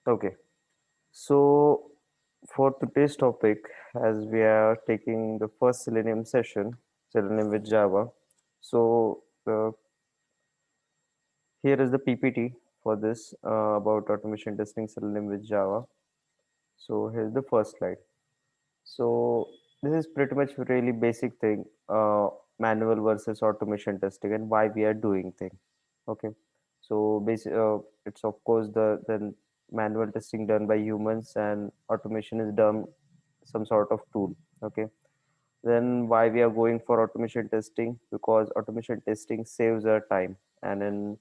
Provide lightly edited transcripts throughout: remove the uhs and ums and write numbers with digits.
Okay, so for today's topic, as we are taking the first Selenium session, Selenium with Java. So here is the PPT for this about automation testing Selenium with Java. So here's the first slide. So this is pretty much really basic thing, manual versus automation testing and why we are doing thing. Okay, so it's of course the manual testing done by humans and automation is done some sort of tool. Okay, then why we are going for automation testing? Because automation testing saves our time, and in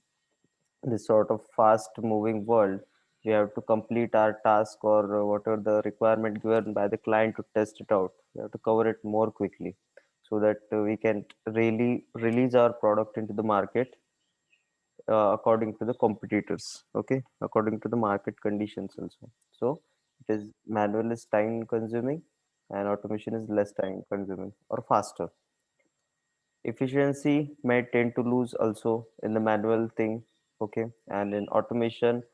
this sort of fast moving world, we have to complete our task or whatever the requirement given by the client to test it out. We have to cover it more quickly so that we can really release our product into the market according to the competitors, okay, according to the market conditions also. So it is manual is time consuming and automation is less time consuming or faster. Efficiency may tend to lose also in the manual thing, okay, and in automation,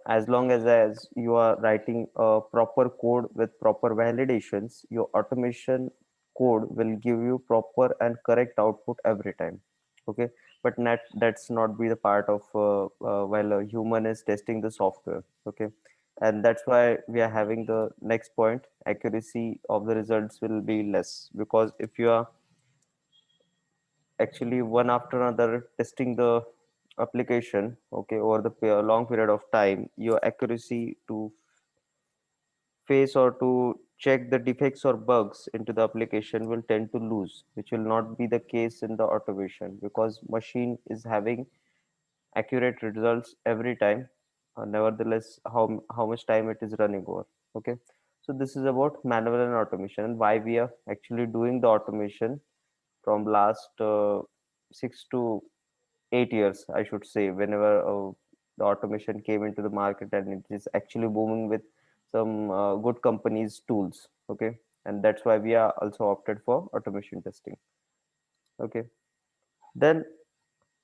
as long as you are writing a proper code with proper validations, your automation code will give you proper and correct output every time, okay. But that's not be the part of while a human is testing the software, okay. And that's why we are having the next point, accuracy of the results will be less, because if you are actually one after another testing the application, okay, over the long period of time, your accuracy to face or to check the defects or bugs into the application will tend to lose, which will not be the case in the automation, because machine is having accurate results every time, nevertheless how much time it is running over, okay. So this is about manual and automation and why we are actually doing the automation from last 6 to 8 years, I should say, whenever the automation came into the market, and it is actually booming with some good companies' tools. Okay, and that's why we are also opted for automation testing. Okay, then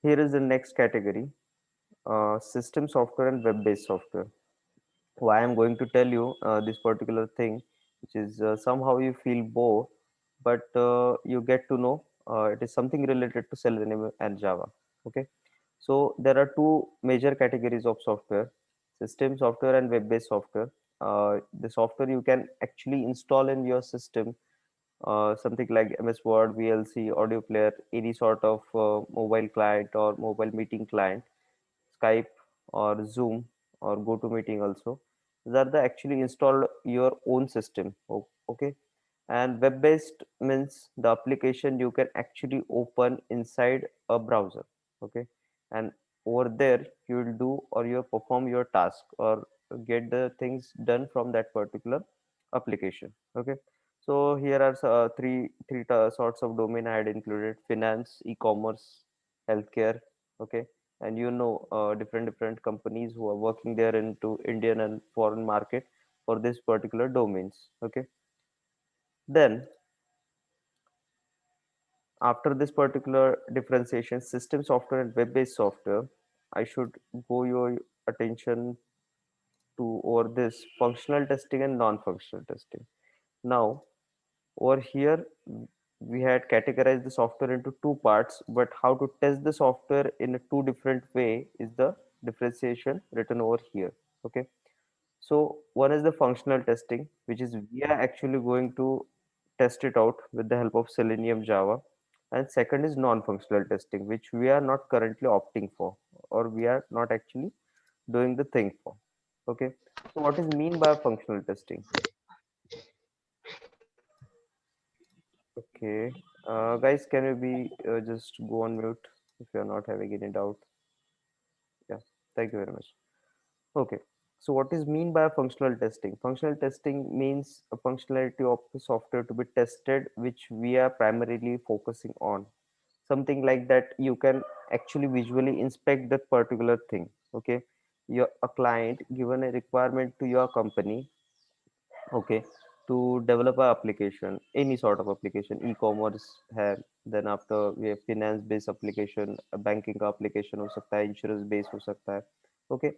here is the next category: system software and web-based software. Why I'm going to tell you this particular thing, which is somehow you feel bored, but you get to know it is something related to Selenium and Java. Okay, so there are two major categories of software: system software and web-based software. The software you can actually install in your system, something like MS Word, VLC, audio player, any sort of mobile client or mobile meeting client, Skype or Zoom or GoToMeeting also. These are the actually installed your own system. Okay. And web-based means the application you can actually open inside a browser. Okay. And over there you will do or you perform your task or get the things done from that particular application. Okay. So here are three sorts of domain I had included: finance, e-commerce, healthcare. Okay, and different companies who are working there into Indian and foreign market for this particular domains. Okay, then after this particular differentiation, system software and web-based software, I should go your attention to over this functional testing and non-functional testing. Now over here we had categorized the software into two parts, but how to test the software in a two different way is the differentiation written over here. Okay, so one is the functional testing, which is we are actually going to test it out with the help of Selenium Java. And second is non-functional testing, which we are not currently opting for, or we are not actually doing the thing for. Okay, so what is mean by functional testing? Okay. Guys, can you be just go on mute if you're not having any doubt? Yeah. Thank you very much. Okay. So what is mean by functional testing? Functional testing means a functionality of the software to be tested, which we are primarily focusing on. Something like that you can actually visually inspect that particular thing. Okay. Your a client given a requirement to your company, okay, to develop a application, any sort of application, e-commerce है, then after we have finance based application, a banking का application हो सकता है, insurance based हो सकता है, okay.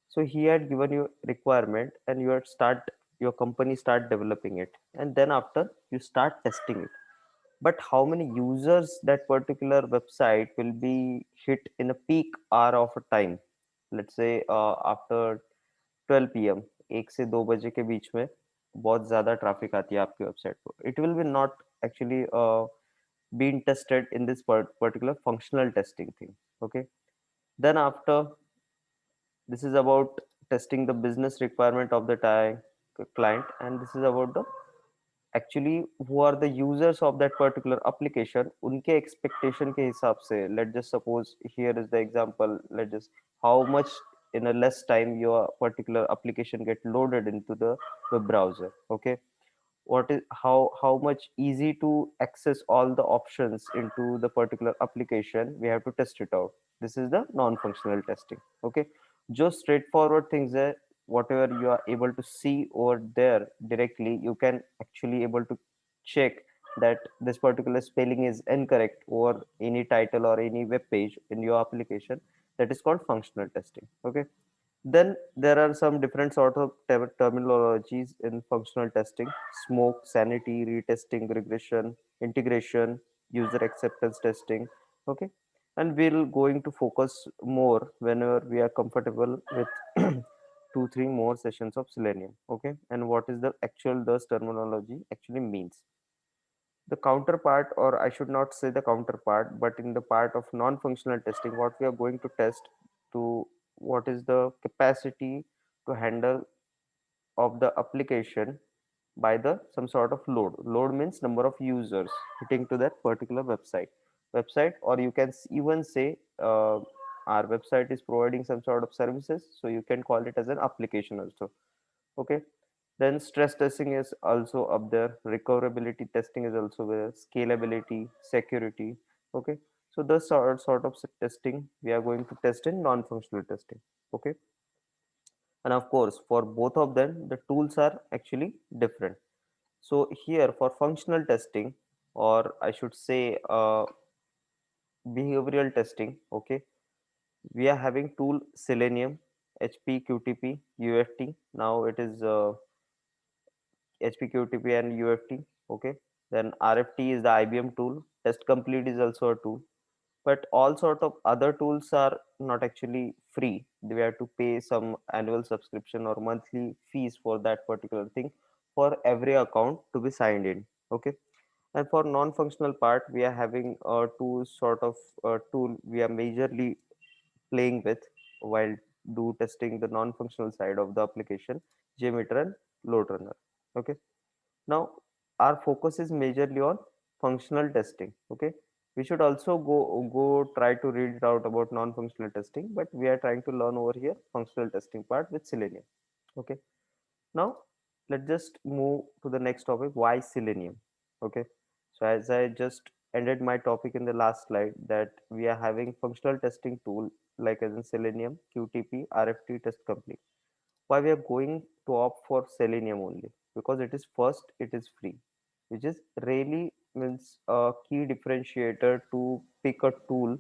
So he had given you requirement, and your company start developing it, and then after you start testing it. But how many users that particular website will be hit in a peak hour of a time, let's say after 12 p.m., 1 से 2 बजे के बीच में बहुत ज्यादा traffic आती है आपकी website पर, it will B not actually being tested in this particular functional testing thing. Okay, then after, this is about testing the business requirement of the client, and this is about the actually who are the users of that particular application, उनके expectation के हिसाब से. Let's just suppose here is the example. Let's just, how much in a less time your particular application get loaded into the web browser. Okay, what is how much easy to access all the options into the particular application, we have to test it out. This is the non-functional testing. Okay, just straightforward things है, whatever you are able to see over there directly, you can actually able to check that this particular spelling is incorrect or any title or any web page in your application. That is called functional testing. Okay, then there are some different sort of terminologies in functional testing: smoke, sanity, retesting, regression, integration, user acceptance testing. Okay, and we'll going to focus more whenever we are comfortable with 2 3 more sessions of Selenium. Okay, and what is the actual this terminology actually means. The counterpart, or I should not say the counterpart, but in the part of non-functional testing, what we are going to test to what is the capacity to handle of the application by the some sort of load. Load means number of users hitting to that particular website, or you can even say our website is providing some sort of services, so you can call it as an application also. Okay, then stress testing is also up there, recoverability testing is also there, scalability, security. Okay, so the sort of testing we are going to test in non-functional testing. Okay, and of course for both of them the tools are actually different. So here for functional testing, or I should say behavioral testing. Okay, we are having tool Selenium, HP, QTP, UFT. Now it is HPQTP and UFT. Okay, then RFT is the IBM tool. Test Complete is also a tool, but all sort of other tools are not actually free. We have to pay some annual subscription or monthly fees for that particular thing for every account to be signed in. Okay, and for non-functional part, we are having two sort of tool we are majorly playing with while do testing the non-functional side of the application: JMeter and Load Runner. Okay, now our focus is majorly on functional testing. Okay, we should also go try to read it out about non-functional testing, but we are trying to learn over here functional testing part with Selenium. Okay, now let's just move to the next topic: why Selenium. Okay, so as I just ended my topic in the last slide, that we are having functional testing tool like as in Selenium, QTP, RFT, Test Complete. Why we are going to opt for Selenium only? Because it is first, it is free, which is really means a key differentiator to pick a tool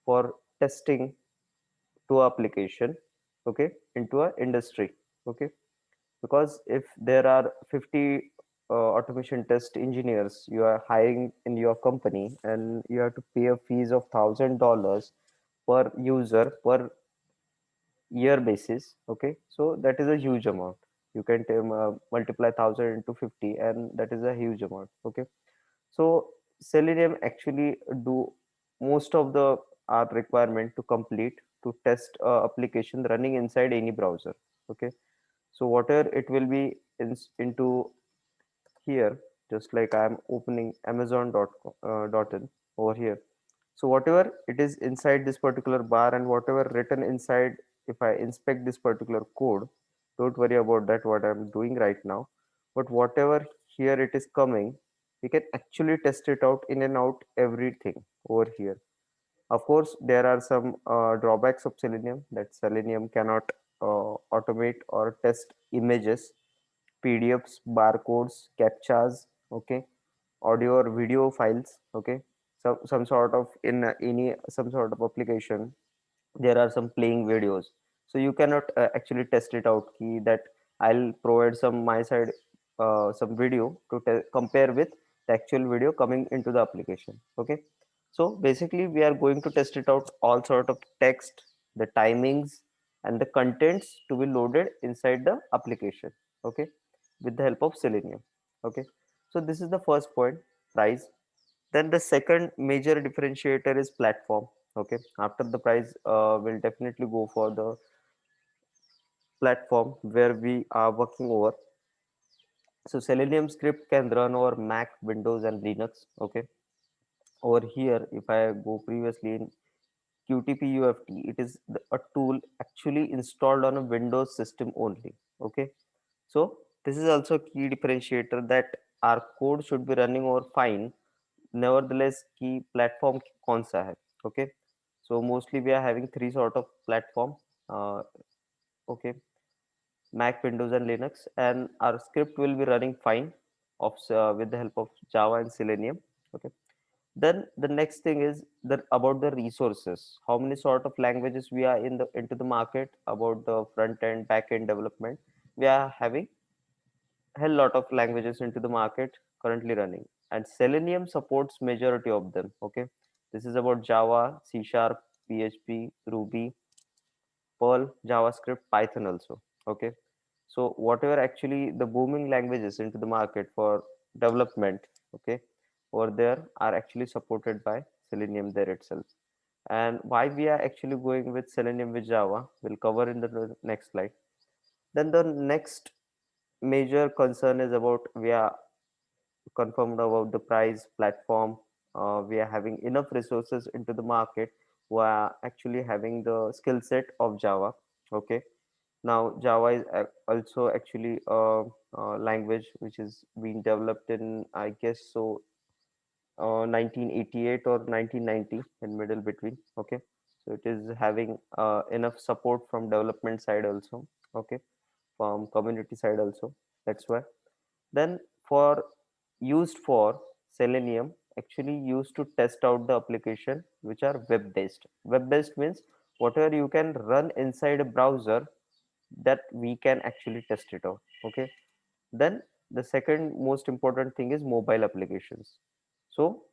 for testing to application. Okay, into a industry. Okay, because if there are 50 automation test engineers you are hiring in your company, and you have to pay a fees of $1,000 per user per year basis. Okay, so that is a huge amount. You can multiply 1,000 into 50, and that is a huge amount. Okay, so Selenium actually do most of the our requirement to complete to test application running inside any browser. Okay, so whatever it will be into here, just like I'm opening amazon.in over here. So whatever it is inside this particular bar and whatever written inside, if I inspect this particular code, don't worry about that what I'm doing right now, but whatever here it is coming, we can actually test it out in and out everything over here. Of course, there are some drawbacks of Selenium, that Selenium cannot automate or test images, PDFs, barcodes, captchas. Okay, audio or video files. Okay, some sort of in any some sort of application, there are some playing videos. So you cannot actually test it out key that I'll provide some my side some video to compare with the actual video coming into the application. Okay, so basically we are going to test it out all sort of text, the timings, and the contents to be loaded inside the application. Okay, with the help of Selenium. Okay, so this is the first point, price. Then the second major differentiator is platform. Okay, after the price, we'll definitely go for the platform where we are working over. So Selenium script can run over Mac, Windows, and Linux. Okay, over here, if I go previously in QTP-UFT, it is a tool actually installed on a Windows system only. Okay, so this is also a key differentiator that our code should be running over fine. Nevertheless, key platform कौन सा है? Okay, so mostly we are having three sort of platform. Uh, okay, Mac, Windows, and Linux, and our script will be running fine of with the help of Java and Selenium. Okay. Then the next thing is that about the resources. How many sort of languages we are in the into the market about the front end, back end development. We are having hell lot of languages into the market currently running, and Selenium supports majority of them. Okay, this is about Java, C Sharp, PHP, Ruby, Perl, JavaScript, Python also. Okay, so whatever actually the booming languages into the market for development, okay, over there are actually supported by Selenium there itself. And why we are actually going with Selenium with Java, we'll cover in the next slide. Then the next major concern is about we are confirmed about the price platform. We are having enough resources into the market who are actually having the skill set of Java. Okay, now Java is also actually a language which is being developed in, I guess so, 1988 or 1990, in middle between. Okay, so it is having enough support from development side also. Okay, from community side also. That's why. Then for used for Selenium actually used to test out the application which are web based. Web based means whatever you can run inside a browser, that we can actually test it out. Okay, then the second most important thing is mobile applications. So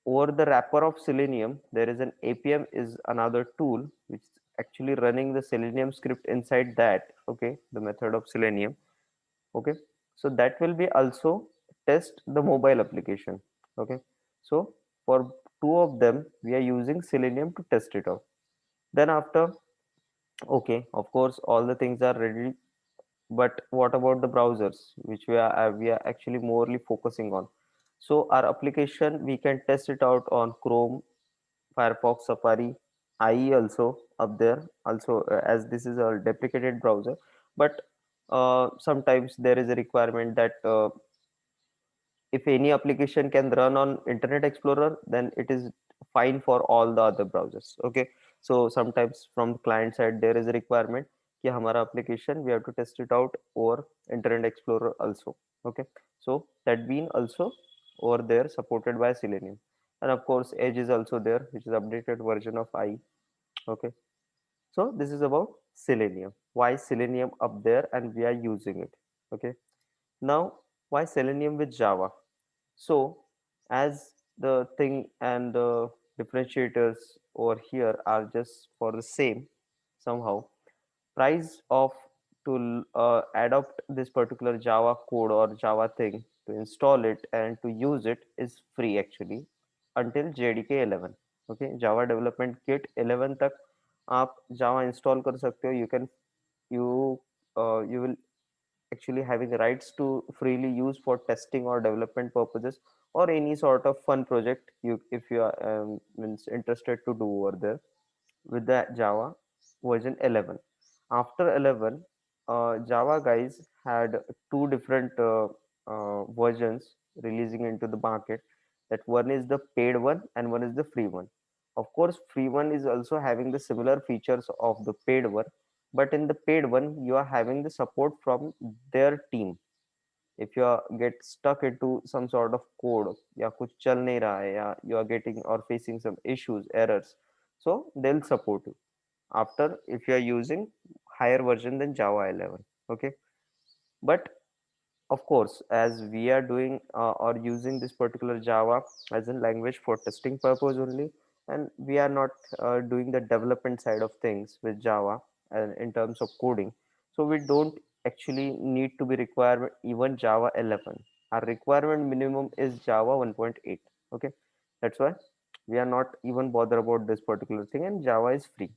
over the wrapper of Selenium, there is an APM is another tool which is actually running the Selenium script inside that. Okay, the method of Selenium. Okay, so that will be also test the mobile application. Okay, so for two of them, we are using Selenium to test it out. Then after, okay, of course, all the things are ready, but what about the browsers which we are actually morely focusing on? So our application we can test it out on Chrome, Firefox, Safari, IE also up there also, as this is a deprecated browser. But sometimes there is a requirement that if any application can run on Internet Explorer, then it is fine for all the other browsers. Okay, so sometimes from client side there is a requirement कि हमारा application we have to test it out over Internet Explorer also. Okay, so that being also over there supported by Selenium, and of course Edge is also there, which is updated version of IE. Okay, so this is about Selenium. Why Selenium up there and we are using it. Okay, now why Selenium with Java? So, as the thing and the differentiators over here are just for the same somehow, price of to adopt this particular Java code or Java thing to install it and to use it is free actually until JDK 11. Okay, Java Development Kit 11 तक आप Java install कर सकते हो. You you will actually having rights to freely use for testing or development purposes or any sort of fun project you if you are means interested to do over there with the Java version 11. After 11, Java guys had two different versions releasing into the market. That one is the paid one and one is the free one. Of course, free one is also having the similar features of the paid one, but in the paid one, you are having the support from their team. If you are get stuck into some sort of code, या कुछ चल नहीं रहा है, या you are getting or facing some issues, errors, so they'll support you. after if you are using higher version than Java 11. Okay, but of course, as we are doing or using this particular Java as a language for testing purpose only, and we are not doing the development side of things with Java and in terms of coding, so we don't actually need to be required even Java 11. Our requirement minimum is Java 1.8. Okay, that's why we are not even bother about this particular thing, and Java is free.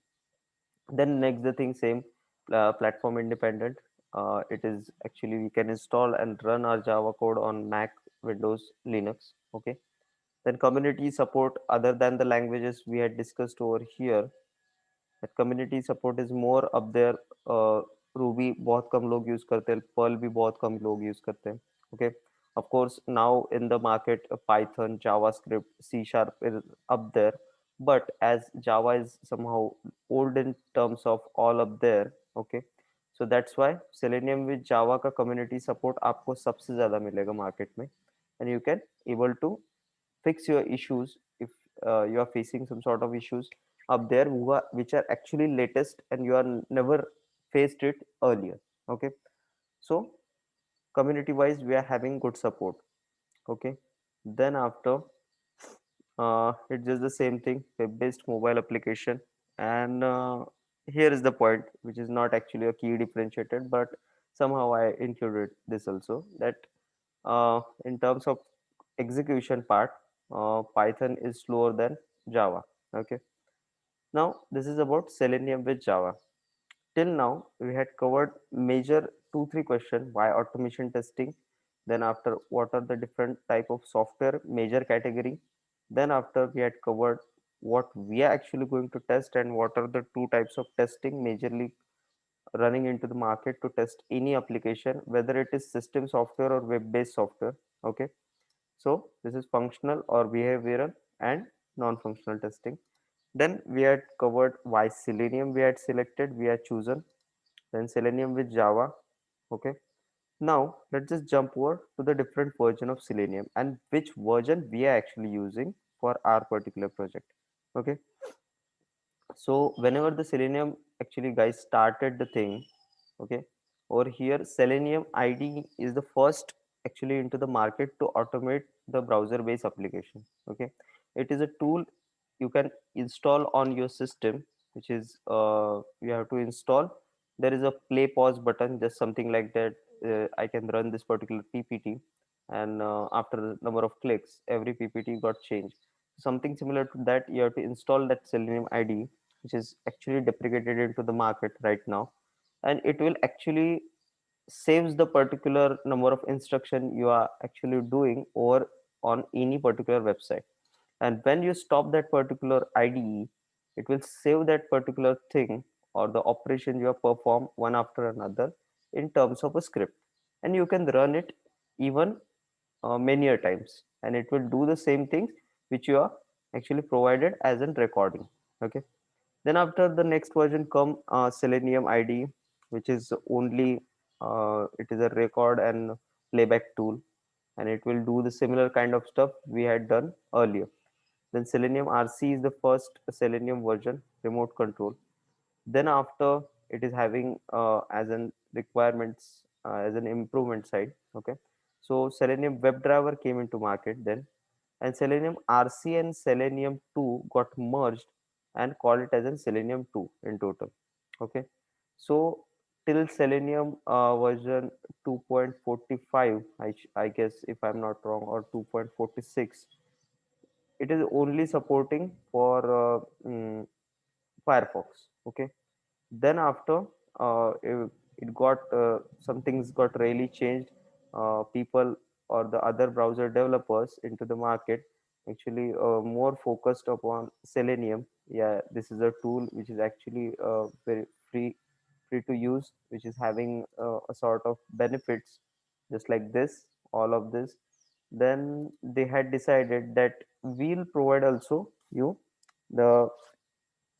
Then next the thing same, platform independent. It is actually we can install and run our Java code on Mac, Windows, Linux. Okay. Then community support other than the languages we had discussed over here, that community support is more up there. Ruby बहुत कम लोग use करते हैं, Perl भी बहुत कम लोग use करते हैं. Okay, of course now in the market python, javascript, c sharp is up there, but as Java is somehow old in terms of all up there. Okay, so that's why selenium with Java का community support आपको सबसे ज्यादा मिलेगा market में, and you can able to fix your issues if you are facing some sort of issues up there which are actually latest and you are never faced it earlier. Okay, so community wise we are having good support. Okay, then after it's just the same thing, web based mobile application. And here is the point which is not actually a key differentiated, but somehow I included this also, that in terms of execution part, Python is slower than Java. Okay. Now this is about Selenium with Java. Till now we had covered major two three question: why automation testing, then after what are the different type of software major category, then after we had covered what we are actually going to test and what are the two types of testing majorly running into the market to test any application, whether it is system software or web based software. Okay, so this is functional or behavioral and non-functional testing. Then we had covered why Selenium we had selected, we had chosen. Then Selenium with Java. Okay. Now let's just jump over to the different version of Selenium and which version we are actually using for our particular project. Okay. So whenever the Selenium actually guys started the thing, okay, over here Selenium ID is the first actually into the market to automate the browser based application. Okay, it is a tool you can install on your system, which is you have to install. There is a play pause button, just something like that. I can run this particular PPT, and after the number of clicks, every PPT got changed. Something similar to that, you have to install that Selenium ID, which is actually deprecated into the market right now, and it will actually saves the particular number of instruction you are actually doing or on any particular website. And when you stop that particular IDE, it will save that particular thing or the operation you have performed one after another in terms of a script, and you can run it even many a times, and it will do the same things which you are actually provided as a recording. Okay, then after the next version come Selenium ID, which is only it is a record and playback tool, and it will do the similar kind of stuff we had done earlier. Then Selenium RC is the first Selenium version, remote control. Then after it is having as an requirements as an improvement side. Okay, so Selenium WebDriver came into market then, and Selenium RC and Selenium 2 got merged and called it as in Selenium 2 in total. Okay, so till Selenium version 2.45, I guess if I'm not wrong, or 2.46, it is only supporting for Firefox. Okay, then after it got some things got really changed. People or the other browser developers into the market actually more focused upon Selenium. Yeah, this is a tool which is actually very free to use, which is having a sort of benefits just like this, all of this. Then they had decided that we'll provide also you the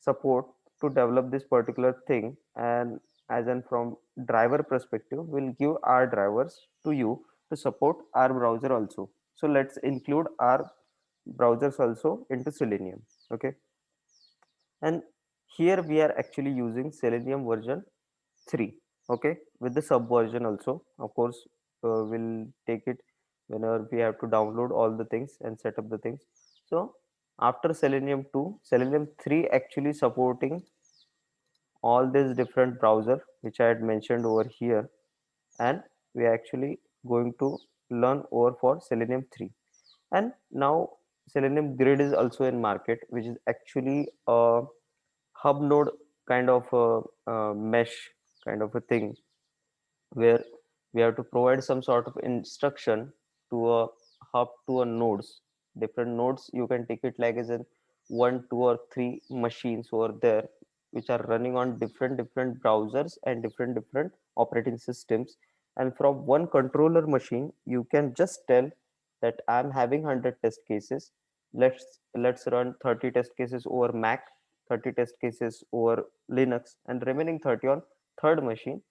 support to develop this particular thing, and as in from driver perspective we'll give our drivers to you to support our browser also. So let's include our browsers also into Selenium. Okay, and Here we are actually using Selenium version 3, okay, with the sub version also. Of course, we'll take it whenever we have to download all the things and set up the things. So after Selenium 2, Selenium 3 actually supporting all these different browser which I had mentioned over here, and we are actually going to learn over for Selenium 3. And now Selenium Grid is also in market, which is actually a hub node kind of a mesh kind of a thing, where we have to provide some sort of instruction to a hub, to a nodes, different nodes. You can take it like as in one, two, or three machines over there, which are running on different browsers and different operating systems. And from one controller machine you can just tell that I'm having 100 test cases. Let's run 30 test cases over Mac, 30 test cases over Linux, and remaining 30 on third machine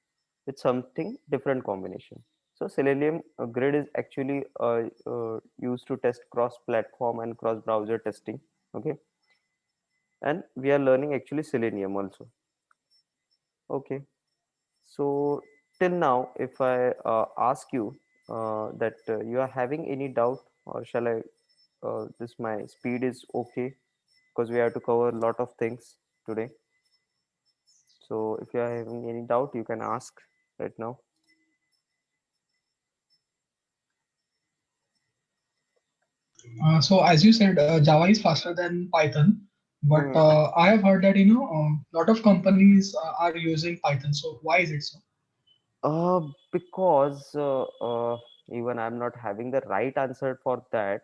with something different combination. So Selenium Grid is actually used to test cross-platform and cross-browser testing. Okay, and we are learning actually Selenium also. Okay, so till now, if I ask you that you are having any doubt, or shall I? This my speed is okay because we have to cover a lot of things today. So if you are having any doubt, you can ask right now. So as you said, Java is faster than Python, but Hmm. I have heard that a lot of companies are using Python. So why is it so? Because even I'm not having the right answer for that,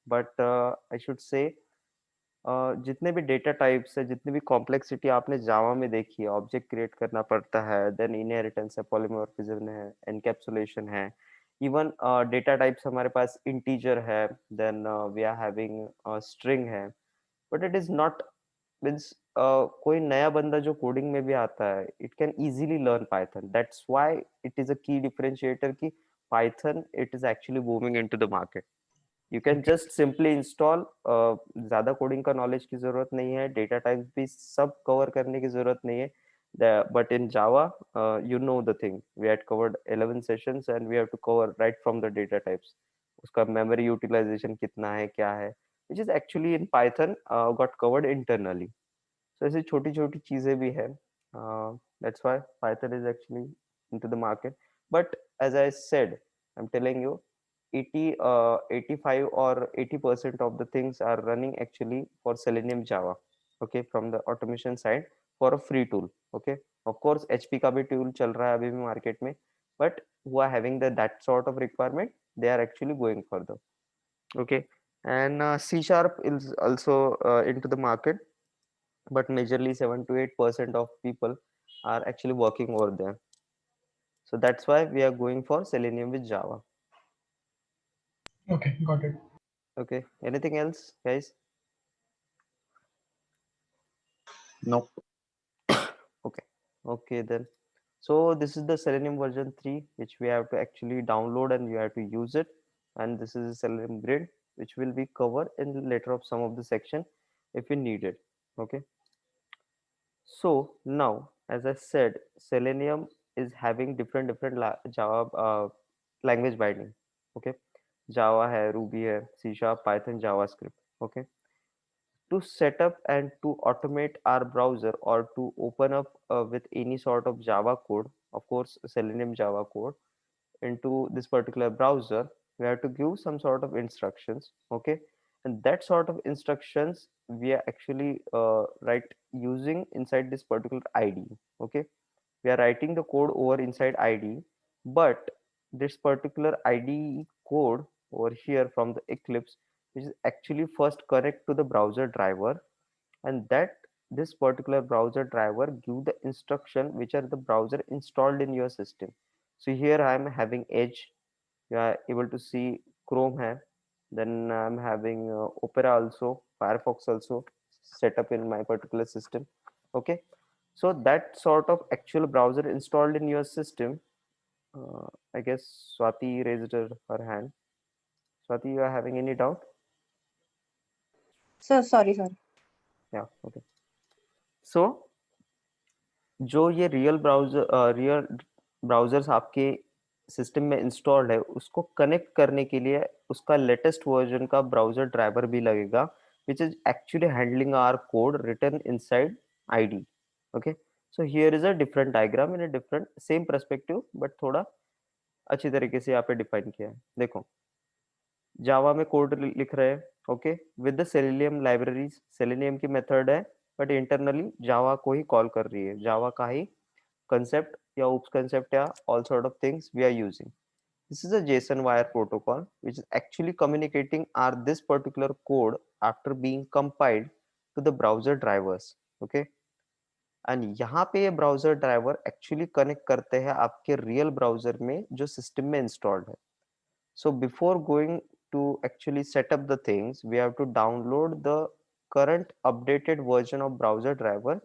but I should say जितने भी data types है, जितनी भी complexity आपने जावा में देखी है, object create करना पड़ता है, देन इनहेरिटेंस है, पॉलीमॉर्फिज्म है, एनकैप्सुलेशन है, इवन डेटा टाइप्स हमारे पास इंटीजर है, then we are having string है, but it is not means कोई नया बंदा जो कोडिंग में भी आता है, it can easily learn Python. That's why it is a key differentiator कि Python it is actually booming into the market. You can Okay. Just simply install. ज्यादा कोडिंग का नॉलेज की जरूरत नहीं है, डेटा टाइप्स भी सब कवर करने की जरूरत नहीं है. But in Java, you know the thing. We had covered 11 sessions and we have to cover right from the data types. उसका memory utilization कितना है, क्या है, which is actually in Python got covered internally. So ऐसी छोटी छोटी चीजें भी है. That's why Python is actually into the market. But as I said, I'm telling you, 85 or 80% of the things are running actually for Selenium Java. Okay, from the automation side, for a free tool. Okay, of course HP का भी tool चल रहा है अभी भी market में, but who are having that sort of requirement, they are actually going further. Okay, and C sharp is also into the market, but majorly 7 to 8% of people are actually working over there. So that's why we are going for Selenium with Java. Okay, got it. Okay, anything else, guys? Nope. Okay, okay then. So this is the Selenium version 3, which we have to actually download and you have to use it. And this is the Selenium grid, which will be covered in the later of some of the section if we need it. Okay. So now, as I said, Selenium is having different Java language binding. Okay, Java hai, Ruby hai, C Sharp, Python, JavaScript. Okay, to set up and to automate our browser or to open up with any sort of Java code, of course, Selenium Java code into this particular browser, we have to give some sort of instructions. Okay, and that sort of instructions we are actually write using inside this particular IDE. Okay, we are writing the code over inside IDE, but this particular IDE code over here from the Eclipse is actually first connect to the browser driver, and that this particular browser driver give the instruction which are the browser installed in your system. So here I am having Edge, you are able to see Chrome hai, then I'm having Opera also, Firefox also set up in my particular system. Okay, so that sort of actual browser installed in your system. I guess Swati raised her hand. Swati, you are having any doubt? So sorry, sorry. Yeah, okay. सो जो ये real browsers आपके system में installed है उसको connect करने के लिए उसका लेटेस्ट वर्जन का ब्राउजर ड्राइवर भी लगेगा, which is actually handling our code written inside id. Okay, so here is a different diagram in a different same perspective, but थोड़ा अच्छी तरीके से यहाँ पे डिफाइन किया है। देखो, जावा में कोड लिख रहे हैं, okay, with the selenium libraries, selenium की मेथड है, बट इंटरनली जावा को ही कॉल कर रही है, जावा का ही concept या oops concept या all sort of things we are using. This is a JSON wire protocol which is actually communicating our this particular code after being compiled to the browser drivers. Okay, and यहाँ पे ये browser driver actually connect करते हैं आपके real browser में जो system में installed है. So before going to actually set up the things, we have to download the current updated version of browser driver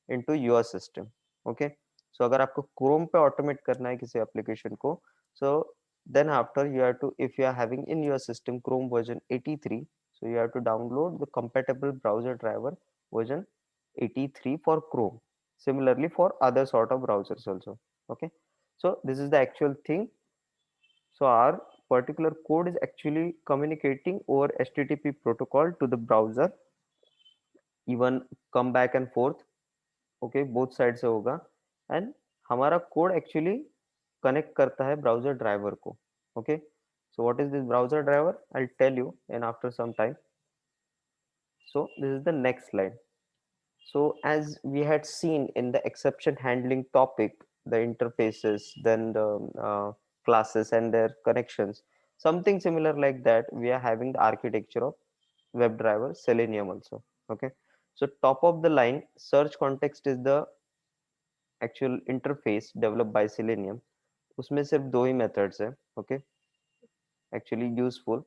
into your system. Okay. So अगर आपको Chrome पे automate करना है किसी application को, so then after you have to, if you are having in your system Chrome version 83, so you have to download the compatible browser driver version 83 for Chrome. Similarly for other sort of browsers also. Okay. So this is the actual thing. So our particular code is actually communicating over HTTP protocol to the browser, even come back and forth. Okay, both sides से होगा, and हमारा code actually connect करता है browser driver को. Okay, so what is this browser driver? I'll tell you in after some time. So this is the next slide. So as we had seen in the exception handling topic, the interfaces, then the classes and their connections, something similar like that, we are having the architecture of WebDriver Selenium also. Okay. So top of the line search context is the actual interface developed by Selenium. उसमें सिर्फ दो ही methods है. Okay. Actually useful.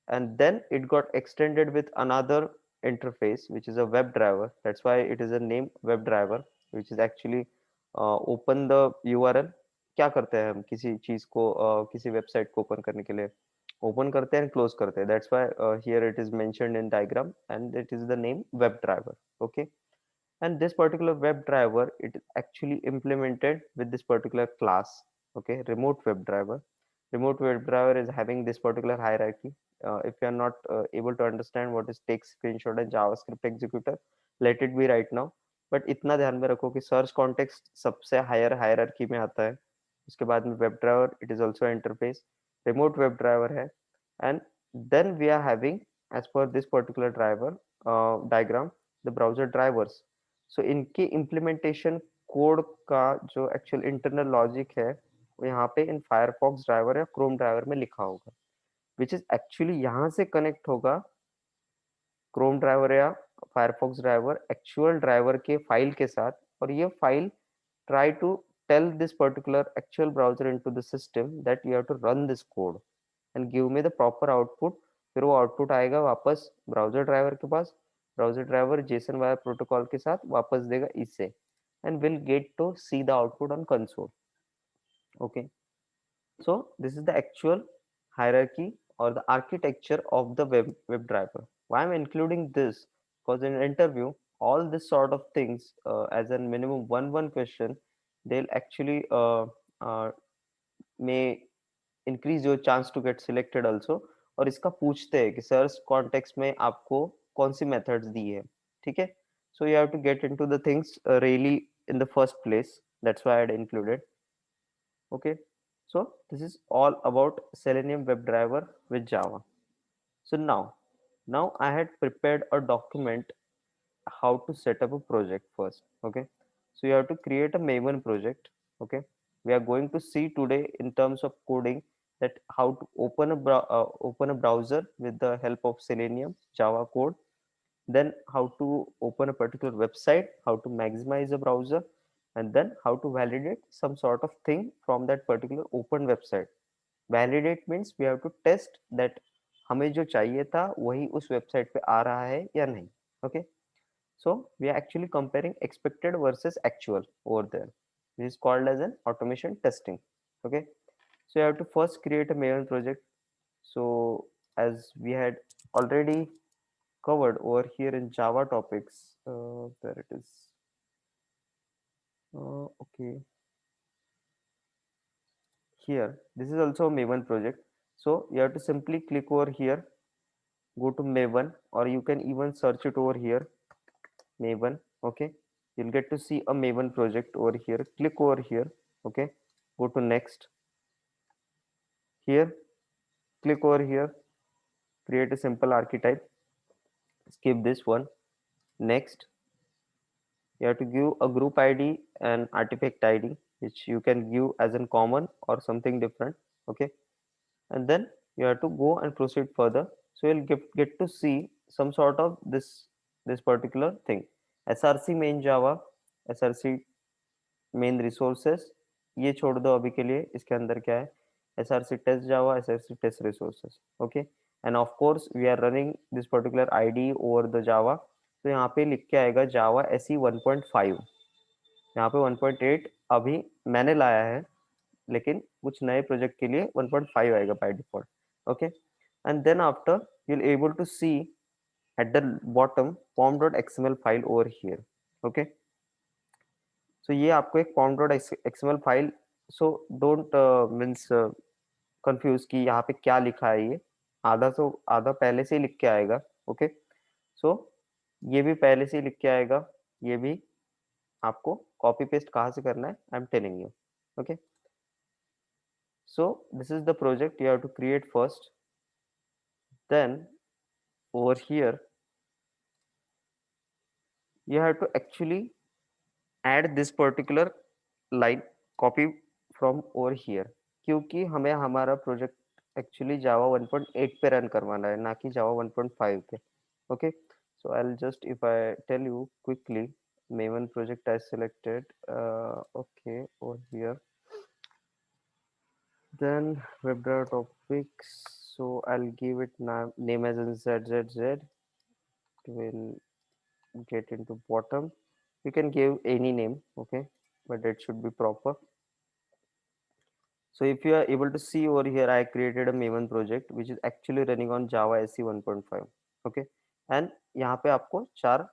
And then it got extended with another interface which is a WebDriver. That's why it is a name WebDriver, which is actually open the URL. क्या करते हैं हम किसी चीज को किसी वेबसाइट को ओपन करने के लिए ओपन करते हैं एंड क्लोज करते हैं. That's why here it is mentioned in diagram and it is the name WebDriver. Okay, and this particular WebDriver, it is actually implemented with this particular class. Okay, remote WebDriver. Remote WebDriver is having this particular hierarchy. If you are not able to understand what is take screenshot and JavaScript executor, let it be right now. But इतना ध्यान में रखो कि search context सबसे higher hierarchy में आता है. उसके बाद में web driver, it is also interface, remote web driver है, and then we are having as पर this particular driver diagram the browser drivers. So इनके इम्प्लीमेंटेशन कोड का जो एक्चुअल इंटरनल लॉजिक है वो यहाँ पे इन फायरफॉक्स ड्राइवर या क्रोम ड्राइवर में लिखा होगा, विच इज एक्चुअली यहाँ से कनेक्ट होगा क्रोम ड्राइवर या फायरफॉक्स ड्राइवर एक्चुअल ड्राइवर के फाइल के साथ, और ये file try to tell this particular actual browser into the system that you have to run this code and give me the proper output. फिर वो output आएगा वापस ब्राउजर ड्राइवर के पास, browser driver JSON wire protocol के साथ वापस देगा इसे, and will get to see the output on console. Okay, so this is the actual hierarchy or the architecture of the web driver. Why I'm including this? Because in an interview all this sort of things, as a minimum one question, they'll actually may increase your chance to get selected also. और इसका पूछते हैं कि search context में आपको कौन सी methods दी है. ठीक है, so you have to get into the things really in the first place. That's why I had included. Okay, so this is all about Selenium WebDriver with Java. So now I had prepared a document how to set up a project first. Okay, so you have to create a Maven project. Okay, we are going to see today in terms of coding that how to open a browser with the help of Selenium Java code, then how to open a particular website, how to maximize a browser, and then how to validate some sort of thing from that particular open website. Validate means we have to test that हमें जो चाहिए था वही उस website पे आ रहा है या नहीं. Okay, so we are actually comparing expected versus actual over there. This is called as an automation testing. Okay, so you have to first create a Maven project. So as we had already covered over here in Java topics, There it is. Okay, here this is also a Maven project. So you have to simply click over here, go to Maven, or you can even search it over here, Maven. Okay, you'll get to see a Maven project over here. Click over here. Okay, go to next. Here, click over here, create a simple archetype. Skip this one. Next, you have to give a group ID and artifact ID, which you can give as in common or something different. Okay, and then you have to go and proceed further. So you'll get to see some sort of this particular thing. src main java, src main resources, ये छोड़ दो अभी के लिए. इसके अंदर क्या है, S R C test Java, S R C test resources. Okay, and of course we are running this particular ID over the Java. तो यहाँ पे लिख के आएगा जावा एस ई 1.5. यहाँ पे 1.8 अभी मैंने लाया है, लेकिन कुछ नए प्रोजेक्ट के लिए 1.5 आएगा by default. Okay, and then after you will able to see at the bottom pom.xml file over here. Okay, so ये आपको एक pom dot XML file. So don't means confuse कि यहाँ पे क्या लिखा है. ये आधा तो आधा पहले से ही लिख के आएगा. ओके, सो ये भी पहले से ही लिख के आएगा. ये भी आपको कॉपी पेस्ट कहाँ से करना है, I am telling you. Okay, so this is the project you have to create first. Then over here you have to actually add this particular line, copy from over here. क्योंकि हमें हमारा project actually जावा 1.8 पे run करवाना है, ना कि जावा 1.5 पे. Okay, so I'll just, if I tell you quickly, maven project I selected. Okay, over here, then webdriver topics, so I'll give it name as in zzz. It will get into bottom. You can give any name, okay, but it should be proper. So if you are able to see over here, I created a Maven project which is actually running on Java SE 1.5. Okay, and यहाँ पे आपको चार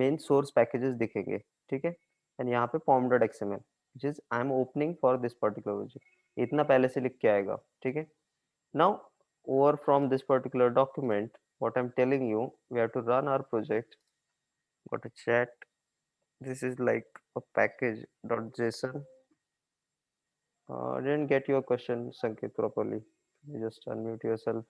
main source packages दिखेंगे. ठीक है, and यहाँ पे pom.xml which is I am opening for this particular project. इतना पहले से लिख के आएगा. ठीक है, now over from this particular document, what I'm telling you, we have to run our project. Got a chat. This is like a package.json. Didn't get your question, Sanket, properly. You just unmute yourself.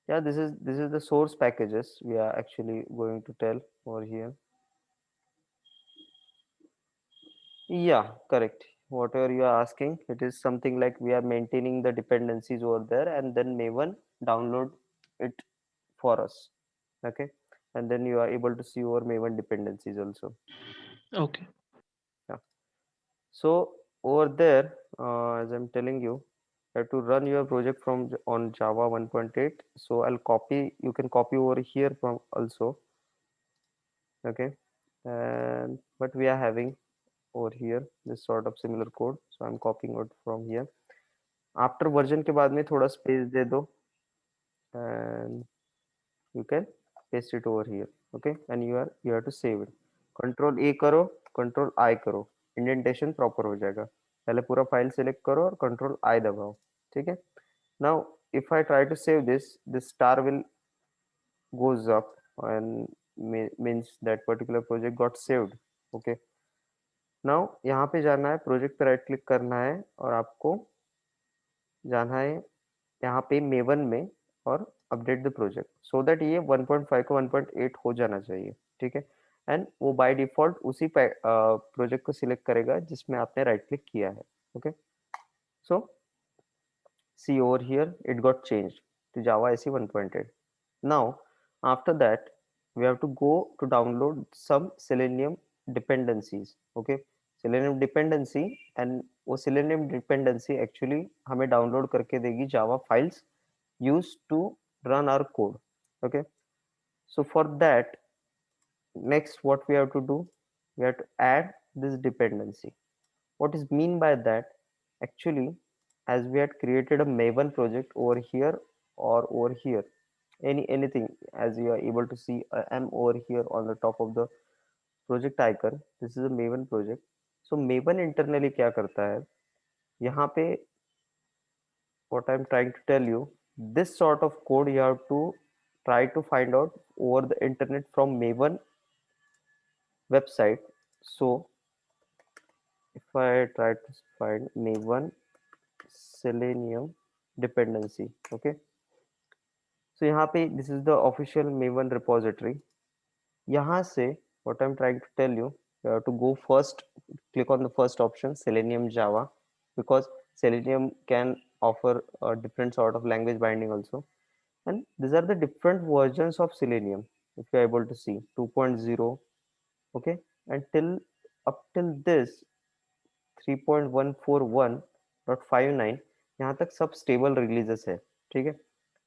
Yeah, this is the source packages we are actually going to tell over here. Yeah, correct. Whatever you are asking, it is something like we are maintaining the dependencies over there, and then Maven download it for us. Okay, and then you are able to see our Maven dependencies also. Okay. Yeah. So over there, as I'm telling you, you have to run your project from on Java 1.8. So I'll copy. You can copy over here from also. Okay, and but we are having over here this sort of similar code. So I'm copying it from here. After version के बाद में थोड़ा space दे दो, and you can paste it over here. Okay, and you have to save it. Control A करो, Control I करो, indentation proper हो जाएगा. पहले पूरा फाइल सेलेक्ट करो और Control I दबाओ. ठीक है, now if I try to save this star will goes up and means that particular project got saved. Okay, now यहाँ पे जाना है, प्रोजेक्ट पे राइट क्लिक करना है और आपको जाना है यहाँ पे मेवन में और update the project, so that ये 1.5 को 1.8 हो जाना चाहिए. ठीक है, एंड वो बाय डिफॉल्ट उसी प्रोजेक्ट को सिलेक्ट करेगा जिसमें आपने राइट क्लिक किया है. Okay, so see over here it got changed to Java SE 1.8. Now after that we have to go to download some Selenium dependencies. Okay, Selenium dependency, and वो Selenium dependency actually हमें download करके देगी Java files used to run our code. Okay, so for that, next what we have to do, we have to add this dependency. What is mean by that? Actually, as we had created a Maven project over here or over here, anything. As you are able to see, I am over here on the top of the project icon. This is a Maven project. So Maven internally क्या करता है यहाँ पे, what I'm trying to tell you, this sort of code you have to try to find out over the internet from Maven website. So if I try to find Maven Selenium dependency, okay. So यहाँ पे this is the official Maven repository. यहाँ से what I'm trying to tell you, you have to go first, click on the first option, Selenium Java, because Selenium can offer a different sort of language binding also. And these are the different versions of Selenium. If you're able to see 2.0, okay, and till up till this 3.141.59, यहाँ तक सब stable releases है, ठीक है.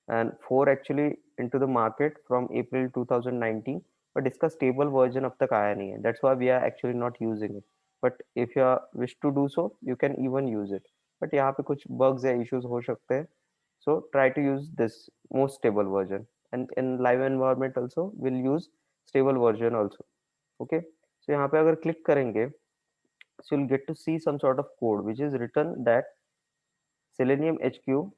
And 4 actually into the market from April 2019, but इसका stable version अब तक आया नहीं है. That's why we are actually not using it. But if you wish to do so, you can even use it. But यहाँ पे कुछ bugs या issues हो सकते हैं. So try to use this most stable version. And in live environment also, we'll use stable version also. Okay. So यहाँ पे अगर click करेंगे, so you'll get to see some sort of code which is written that Selenium HQ,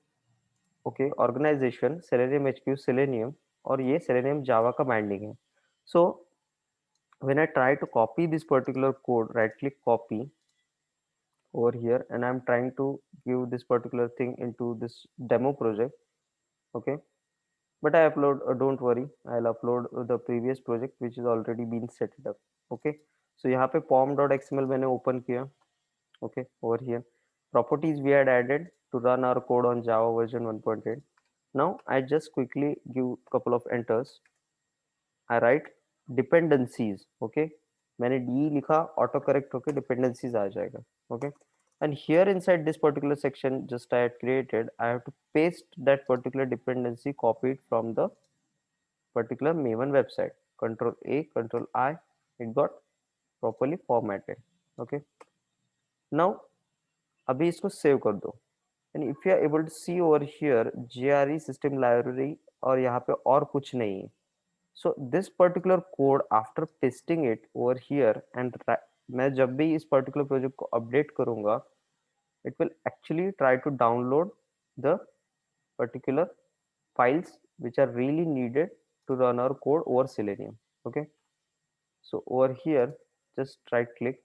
okay, organisation Selenium HQ Selenium, और ये Selenium Java का binding है. So when I try to copy this particular code, right click copy over here, and I'm trying to give this particular thing into this demo project, okay. But I upload, don't worry, I'll upload the previous project which is already been set it up, okay. So यहाँ पे pom.xml मैंने open किया, okay. Over here properties we had added to run our code on Java version 1.8. Now I just quickly give couple of enters. I write dependencies, okay. मैंने D लिखा, auto correct होके dependencies आ जाएगा, okay. And here inside this particular section just I had created, I have to paste that particular dependency copied from the particular Maven website. Control A, Control I, it got properly formatted, okay. Now अभी इसको save कर दो. And if you are able to see over here JRE system library, और यहाँ पे और कुछ नहीं है. So this particular code, after pasting it over here, and मैं जब भी इस particular project को update करूँगा, it will actually try to download the particular files which are really needed to run our code over Selenium, okay. So over here just right click,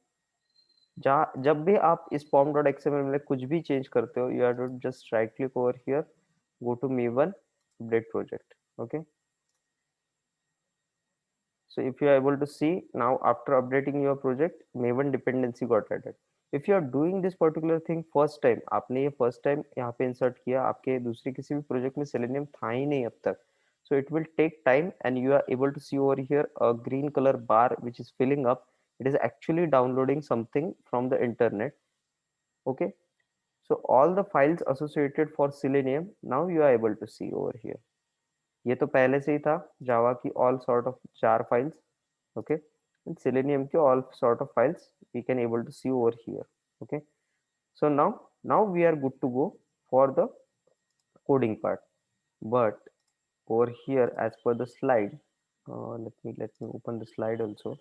जहाँ जब भी आप इस pom.xml में कुछ भी चेंज करते हो, you have to just right click over here, go to Maven update project, okay. So if you are able to see now, after updating your project, Maven dependency got added. If you are doing this particular thing first time, आपने ये first time यहाँ पे insert किया, आपके दूसरी किसी भी project में Selenium था ही नहीं अब तक, so it will take time, and you are able to see over here a green color bar which is filling up. It is actually downloading something from the internet, okay. So all the files associated for Selenium now you are able to see over here. ये तो पहले से ही था, जावा की all sort of jar files, okay. And Selenium की all sort of files we can able to see over here, okay. So now we are good to go for the coding part. But over here, as per the slide, let me open the slide also.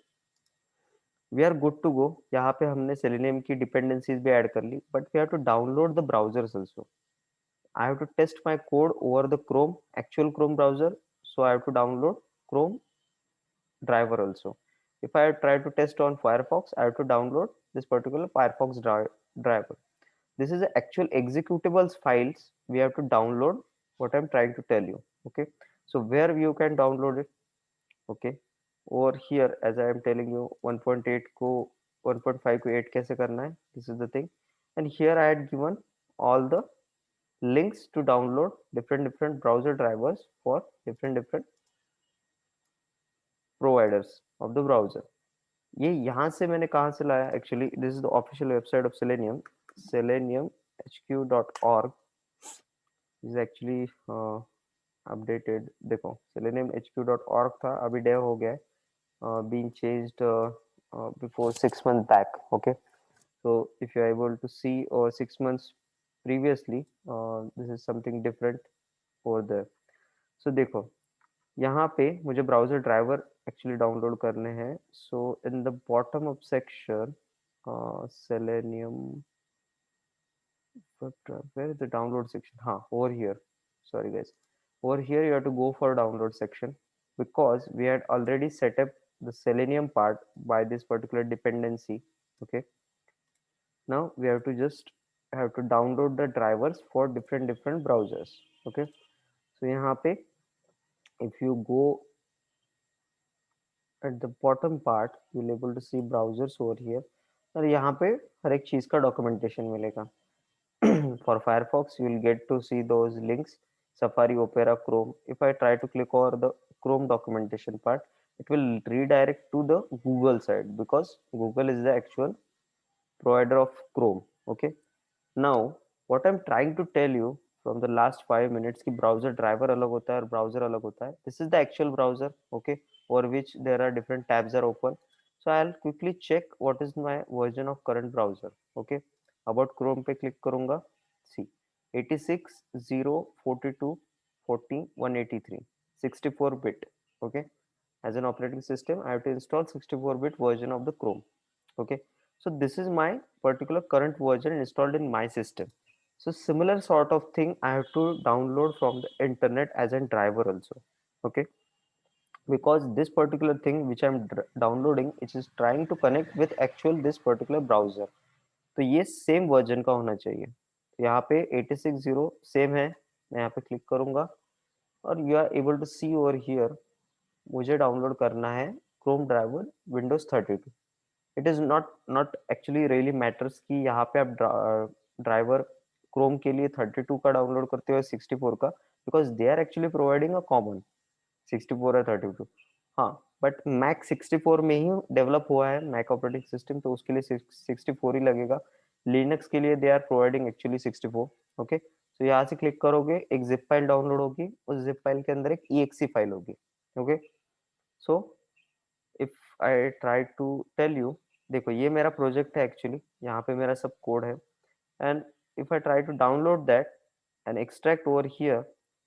We are good to go. यहाँ पे हमने Selenium की dependencies भी add कर ली, but we have to download the browsers also. I have to test my code over the Chrome, actual Chrome browser. So I have to download Chrome driver also. If I try to test on Firefox, I have to download this particular Firefox driver. This is the actual executables files we have to download, what I'm trying to tell you, okay. So where you can download it, okay. Over here, as I am telling you, 1.8 को 1.5 को 8 कैसे करना है, this is the thing. And here I had given all the links to download different browser drivers for different providers of the browser. ये यहाँ से मैंने कहाँ से लाया, actually this is the official website of selenium, seleniumhq.org is actually updated. देखो seleniumhq.org था, अभी डेव हो गया है, being changed before 6 months back, okay. So if you are able to see over 6 months previously, this is something different over there. So देखो यहाँ पे मुझे ब्राउजर ड्राइवर एक्चुअली डाउनलोड करने हैं. So in the bottom of section, Selenium, but where is the download section? Over here. Sorry guys. Over here you have to go for download section, because we had already set up the Selenium part by this particular dependency. Okay. Now we have to just have to download the drivers for different browsers. Okay. So यहाँ पे if you go at the bottom part, you'll able to see browsers over here. और यहाँ पे हर एक चीज का documentation मिलेगा. For Firefox, you will get to see those links: Safari, Opera, Chrome. If I try to click over the Chrome documentation part, it will redirect to the Google side, because Google is the actual provider of Chrome. Okay. Now, what I'm trying to tell you from the last 5 minutes कि browser driver अलग होता है और browser अलग होता है. This is the actual browser, okay, for which there are different tabs are open. So I'll quickly check what is my version of current browser. Okay, about Chrome पे click करूँगा. See, 86 0 42 40 183 64 bit. Okay, as an operating system, I have to install 64-bit version of the Chrome. Okay, so this is my particular current version installed in my system. So similar sort of thing I have to download from the internet as a driver also. Okay, because this particular thing which I'm downloading, it is trying to connect with actual this particular browser. तो ये same version का होना चाहिए. तो यहाँ पे 86.0 same है. मैं यहाँ पे क्लिक करूंगा और you are able to see over here. मुझे डाउनलोड करना है Chrome driver Windows 32. It is not actually really matters कि यहाँ पे आप ड्राइवर क्रोम के लिए 32 का डाउनलोड करते हो 64 का, because they are actually providing a common 64 है 32. हाँ, बट मैक 64 में ही डेवलप हुआ है मैक ऑपरेटिंग सिस्टम, तो उसके लिए 64 ही लगेगा. लिनक्स के लिए they are providing actually 64. Okay, तो यहाँ से क्लिक करोगे, एक जिप फाइल डाउनलोड होगी. उस जिप फाइल के अंदर एक EXE फाइल होगी. Okay, so if I try to tell you, देखो ये मेरा प्रोजेक्ट है एक्चुअली, यहाँ पे मेरा सब कोड है. And if I try to download that and extract over here,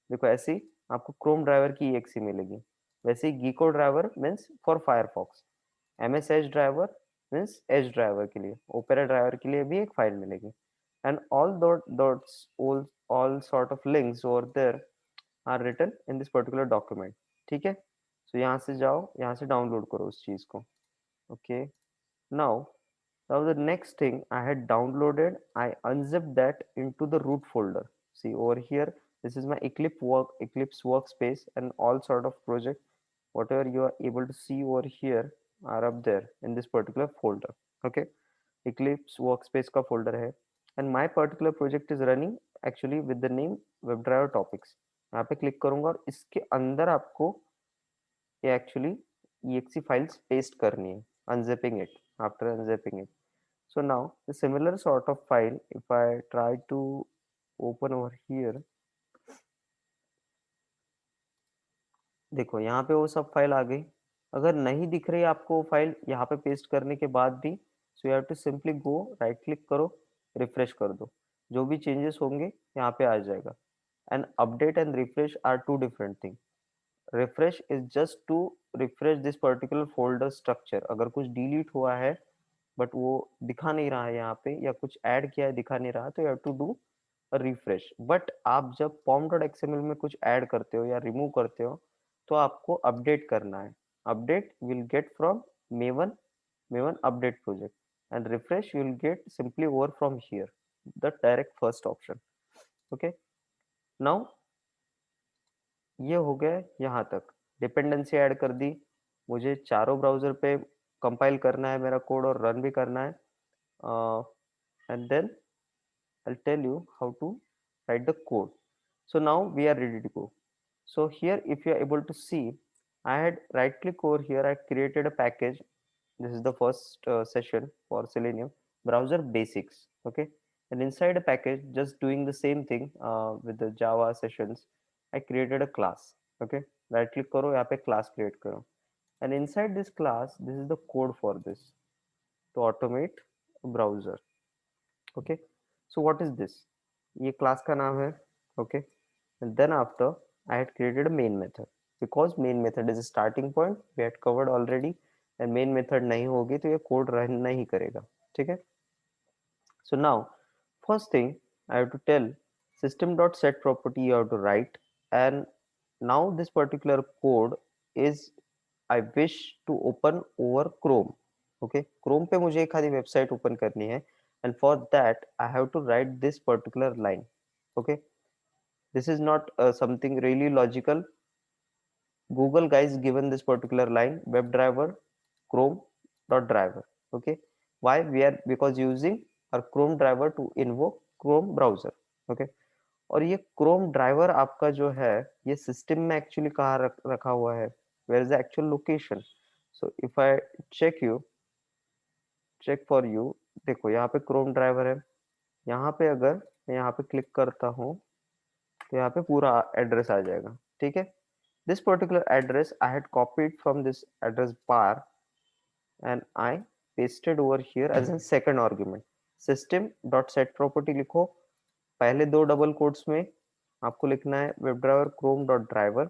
देखो ऐसे ही आपको क्रोम ड्राइवर की EXE मिलेगी. वैसे ही gecko driver means for Firefox, MS edge driver means edge driver के लिए, ओपेरा ड्राइवर के लिए भी एक फाइल मिलेगी. And all those all sort of links over there are written in this particular document. ठीक है, सो यहाँ से जाओ, यहाँ से डाउनलोड करो उस चीज को. Okay, now the next thing I had downloaded, I unzipped that into the root folder. See over here, this is my Eclipse workspace and all sort of project. Whatever you are able to see over here are up there in this particular folder. Okay, Eclipse workspace का folder है. And my particular project is running actually with the name WebDriver Topics. यहाँ पे click करूंगा और इसके अंदर आपको ये actually exe files paste करनी है, unzipping it. After unzipping it, so now the similar sort of file, if I try to open over here, देखो यहाँ पे वो सब फाइल आ गई. अगर नहीं दिख रही आपको फाइल यहाँ पे पेस्ट करने के बाद भी, so you have to simply go right click करो, रिफ्रेश कर दो, जो भी चेंजेस होंगे यहाँ पे आ जाएगा. And update and refresh are two different thing. Refresh is just to refresh this particular folder structure. अगर कुछ डिलीट हुआ है बट वो दिखा नहीं रहा है यहाँ पे, या कुछ ऐड किया है दिखा नहीं रहा, तो you have to do refresh. But आप जब pom.xml में कुछ ऐड करते हो या रिमूव करते हो, तो आपको अपडेट करना है. Update will get from maven update project, and refresh you will gate simply over from here, the direct first option. Okay, now ये हो गया यहाँ तक. डिपेंडेंसी ऐड कर दी. मुझे चारों ब्राउजर पे कंपाइल करना है मेरा कोड और रन भी करना है. And then I'll tell you how to write the code. So now we are ready to go. So here, if you are able to see, I had right click over here, I created a package. This is the first session for Selenium browser basics. Okay, and inside a package, just doing the same thing with the Java sessions, I created a class. Okay, right click करो, यहाँ पे class create करो, and inside this class, this is the code for this to automate browser. Okay, so what is this? ये class का नाम है. Okay, and then after I had created a main method. because main method is a starting point, we had covered already, and main method नहीं होगी तो ये code run नहीं करेगा. ठीक है. So now first thing I have to tell, system dot set property you have to write, and now this particular code is I wish to open over Chrome. Okay, Chrome पे मुझे एक आधी website open करनी है, and for that I have to write this particular line. Okay, this is not something really logical. Google guys given this particular line, WebDriver Chrome dot driver. Okay, why we are because using our Chrome driver to invoke Chrome browser. Okay, और ये Chrome driver आपका जो है ये system में actually कहाँ रखा हुआ है, where is the actual location. So if I check for you, देखो यहाँ पे Chrome driver है, यहाँ पे अगर मैं यहाँ पे क्लिक करता हूँ तो यहाँ पे पूरा एड्रेस आ जाएगा. ठीक है. This particular address I had copied from this address bar and I pasted over here as a second argument. System dot set property लिखो, पहले दो डबल कोट्स में आपको लिखना है WebDriver Chrome dot driver.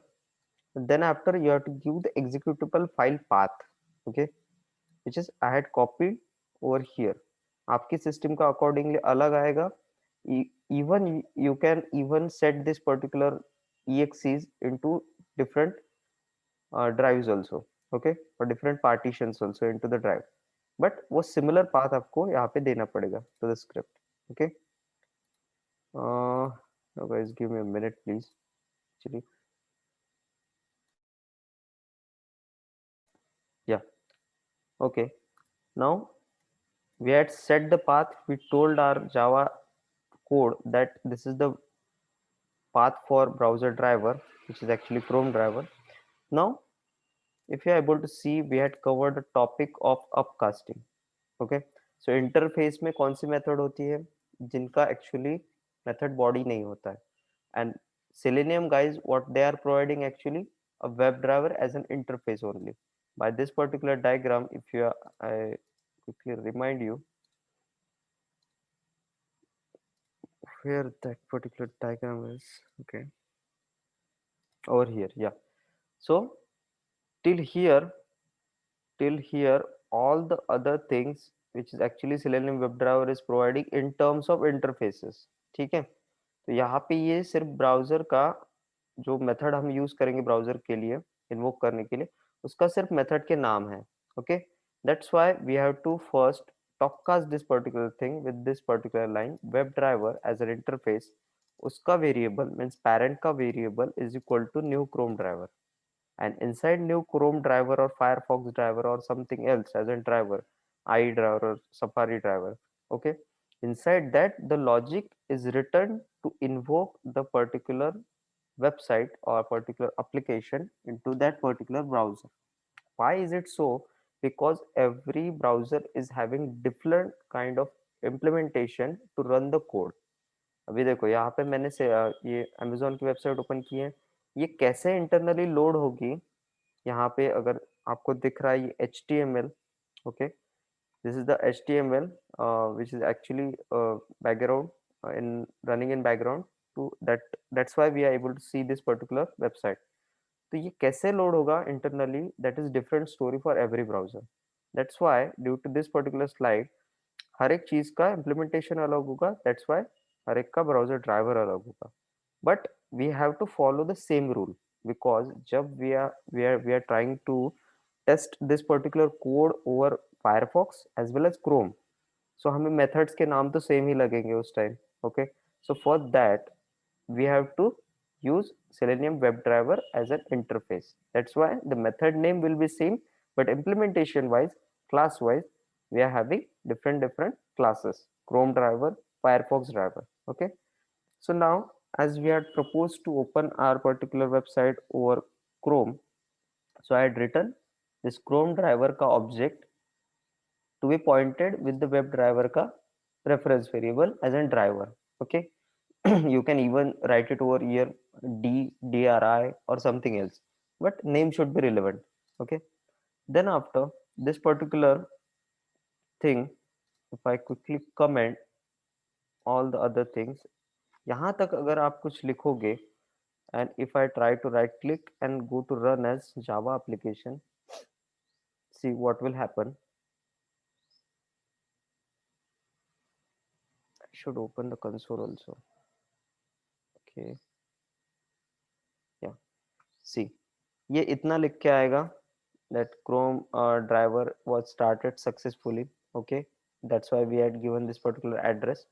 Then after you have to give the executable file path, okay, which is I had copied over here. आपकी system का accordingly अलग आएगा. Even you can even set this particular exes into different drives also, okay, or different partitions also into the drive, but वो similar path आपको यहाँ पे देना पड़ेगा to the script. Okay, now guys give me a minute please. Actually, yeah, okay, now we had set the path. We told our Java code that this is the path for browser driver, which is actually Chrome driver. Now if you are able to see, we had covered the topic of upcasting. Okay, so interface में कौन सी method होती है जिनका actually method body नहीं होता है, and Selenium guys what they are providing actually a WebDriver as an interface only. By this particular diagram, if you are, I quickly remind you where that particular diagram is. Okay, over here, yeah. So till here all the other things which is actually Selenium WebDriver is providing in terms of interfaces. ठीक है. तो यहाँ पे ये सिर्फ browser का जो method हम यूज करेंगे ब्राउजर के लिए इन्वोक करने के लिए उसका सिर्फ मेथड के नाम है. Okay, that's why we have to first typecast this particular thing with this particular line web driver as an interface. उसका वेरिएबल मींस पेरेंट का variable is equal to new Chrome driver, and inside new Chrome driver or Firefox driver or something else as a driver, IE driver or Safari driver. Okay, inside that the logic is written to invoke the particular website or particular application into that particular browser. Why is it so? Because every browser is having different kind of implementation to run the code. अभी देखो यहाँ पे मैंने से ये Amazon की website open की है, ये कैसे इंटरनली लोड होगी. यहाँ पे अगर आपको दिख रहा है ये HTML. Okay, this is the HTML which is actually background in running in background to that's why we are able to see this particular website. तो ये कैसे लोड होगा internally, that is different story for every browser. That's why due to this particular slide हर एक चीज का implementation अलग होगा. That's why हर एक का browser driver अलग होगा. But we have to follow the same rule because जब we are trying to test this particular code over Firefox as well as Chrome, so हमें methods के नाम तो same ही लगेंगे उस time. Okay, so for that we have to use Selenium WebDriver as an interface. That's why the method name will be same, but implementation wise, class wise, we are having different classes: Chrome driver, Firefox driver. Okay, so now as we had proposed to open our particular website over Chrome, so I had written this Chrome driver ka object to be pointed with the web driver ka reference variable as a driver. Okay, you can even write it over here dri or something else, but name should be relevant. Okay, then after this particular thing, if I quickly comment all the other things, यहाँ तक अगर आप कुछ लिखोगे and if I try to right click and go to run as Java application, see what will happen. I should open the console also. Okay, yeah, see, ये इतना लिख के आएगा that Chrome driver was started successfully. Okay, that's why we had given this particular address.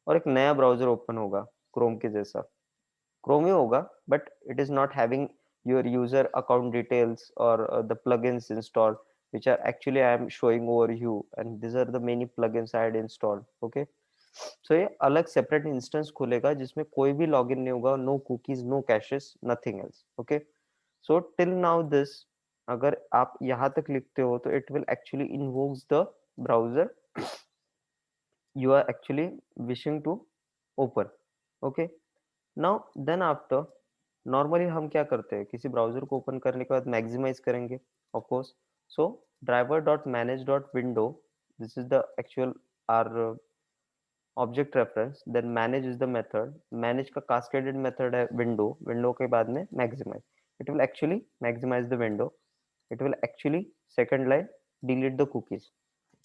और एक नया browser open होगा Chrome के जैसा, Chrome ही होगा, but it is not having your user account details or the plugins installed, which are actually I am showing over you, and these are the many plugins I had installed. Okay, so ये अलग separate instance खुलेगा जिसमें कोई भी login नहीं होगा, no cookies, no caches, nothing else. Okay, so till now this, अगर आप यहाँ तक लिखते हो तो it will actually invokes the browser you are actually wishing to open. Okay, now then after, normally हम क्या करते हैं, किसी ब्राउजर को ओपन करने के बाद मैक्सिमाइज करेंगे of course. So driver dot manage dot window, this is the actual are object reference. Then manage is the method, manage का कास्केडेड मेथड है विंडो, विंडो के बाद में maximise. It will actually maximise the window. It will actually, second line, delete the cookies.